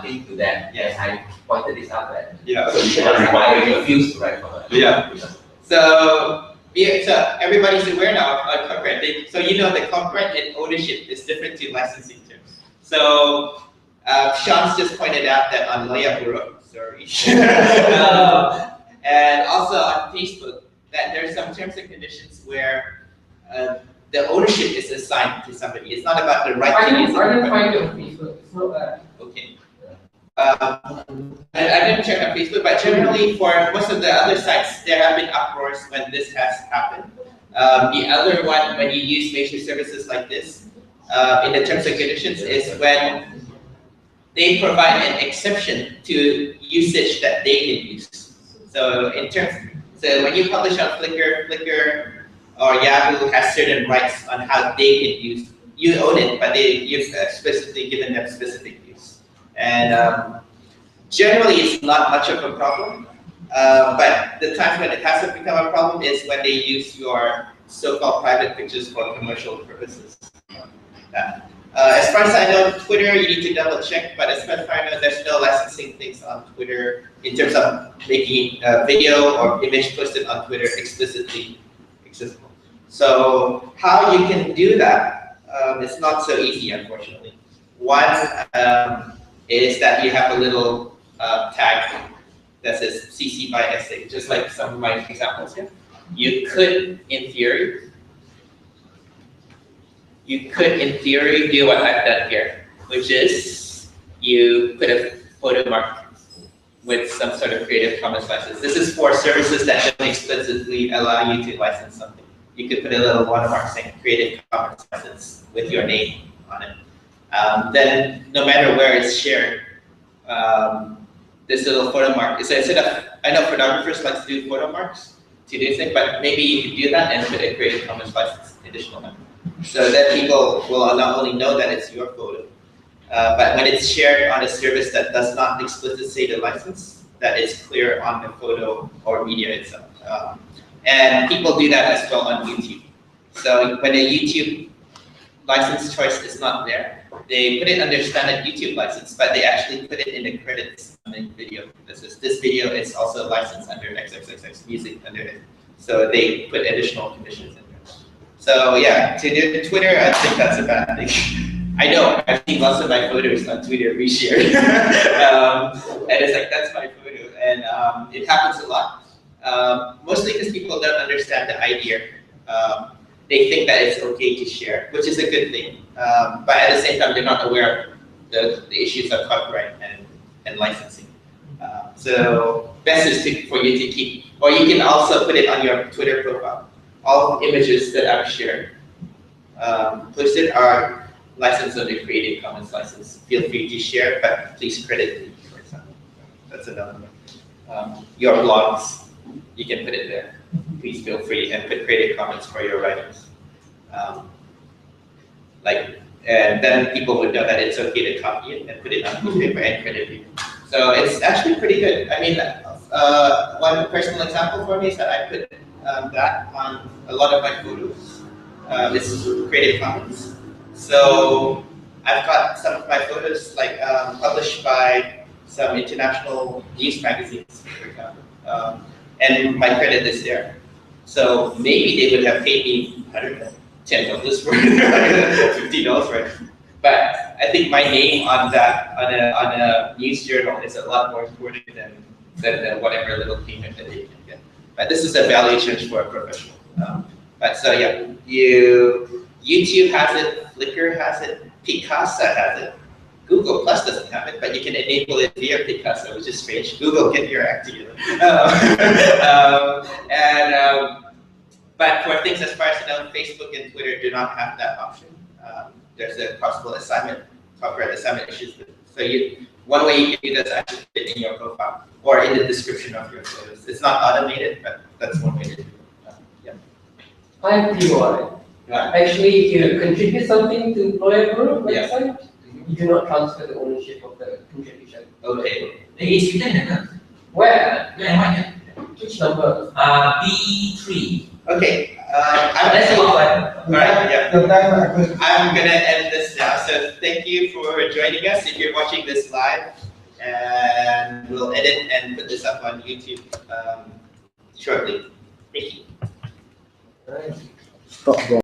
thing to them. Yes, I pointed this out. That Yeah. I refuse to write for Lawyer Guru. Yeah. So everybody's aware now of copyright. So you know that copyright and ownership is different to licensing terms. So Sean's just pointed out that on Lawyer Guru, sorry. And also on Facebook, that there's some terms and conditions where the ownership is assigned to somebody. It's not about the right to use it. I didn't find it on Facebook. It's not that. Okay. I didn't check on Facebook, but generally for most of the other sites, there have been uproars when this has happened. The other one, when you use major services like this, in the terms and conditions, is when they provide an exception to usage that they can use. So so when you publish on Flickr or Yahoo has certain rights on how they can use. You own it, but you've specifically given them specific use. And generally, it's not much of a problem. But the times when it has become a problem is when they use your so-called private pictures for commercial purposes. As far as I know, Twitter, you need to double check, but as far as I know, there's no licensing things on Twitter in terms of making a video or image posted on Twitter explicitly accessible. So how you can do that, it's not so easy, unfortunately. One is that you have a little tag that says CC by SA, just like some of my examples here. You could, in theory, do what I've done here, which is you put a photo mark with some sort of Creative Commons license. This is for services that don't explicitly allow you to license something. You could put a little watermark saying Creative Commons license with your name on it. Then no matter where it's shared, this little photo mark, so instead of, I know photographers like to do photo marks to do things, but maybe you could do that and put a Creative Commons license additional number. So that people will not only know that it's your photo, but when it's shared on a service that does not explicitly say the license, that it's clear on the photo or media itself. And people do that as well on YouTube. So when a YouTube license choice is not there, they put it under standard YouTube license, but they actually put it in the credits on the video. This video is also licensed under XXXX music under it. So they put additional conditions in there. So yeah, to do Twitter, I think that's a bad thing. I know, I've seen lots of my photos on Twitter reshared. And it's like, that's my photo. And it happens a lot. Mostly because people don't understand the idea. They think that it's okay to share, which is a good thing. But at the same time, they're not aware of the issues of copyright and licensing. So best is for you to keep, or you can also put it on your Twitter profile. All images that I've shared posted are licensed under Creative Commons license. Feel free to share, but please credit me, for example. That's another one. Your blogs, you can put it there. Please feel free and put Creative Commons for your writings. And then people would know that it's okay to copy it and put it on newspaper and credit you. So it's actually pretty good. I mean, one personal example for me is that I put that on a lot of my photos. This is Creative Commons. So I've got some of my photos published by some international news magazines, for example. And my credit is there. So maybe they would have paid me, I don't know, $10 for it, $50 for it. But I think my name on that, on a news journal is a lot more important than whatever little payment that they can get. But this is a value change for a professional. But so yeah, YouTube has it, Flickr has it, Picasa has it. Google Plus doesn't have it, but you can enable it via Picasa, which is strange. Google, get your act together. But for things as far as I know, Facebook and Twitter do not have that option. There's a possible copyright assignment issues. So one way you can do that is actually put it in your profile or in the description of your photos. It's not automated, but that's one way to do it. Yeah. I'm PY. Actually, if you contribute something to Lawyer Guru website, you do not transfer the ownership of the contribution. Okay. It's written. Where? Yeah, Which number? B3. Okay. Let's see what one. Alright, yeah. The time I'm gonna end this now. So thank you for joining us. If you're watching this live, and we'll edit and put this up on YouTube shortly. Thank you. Stop.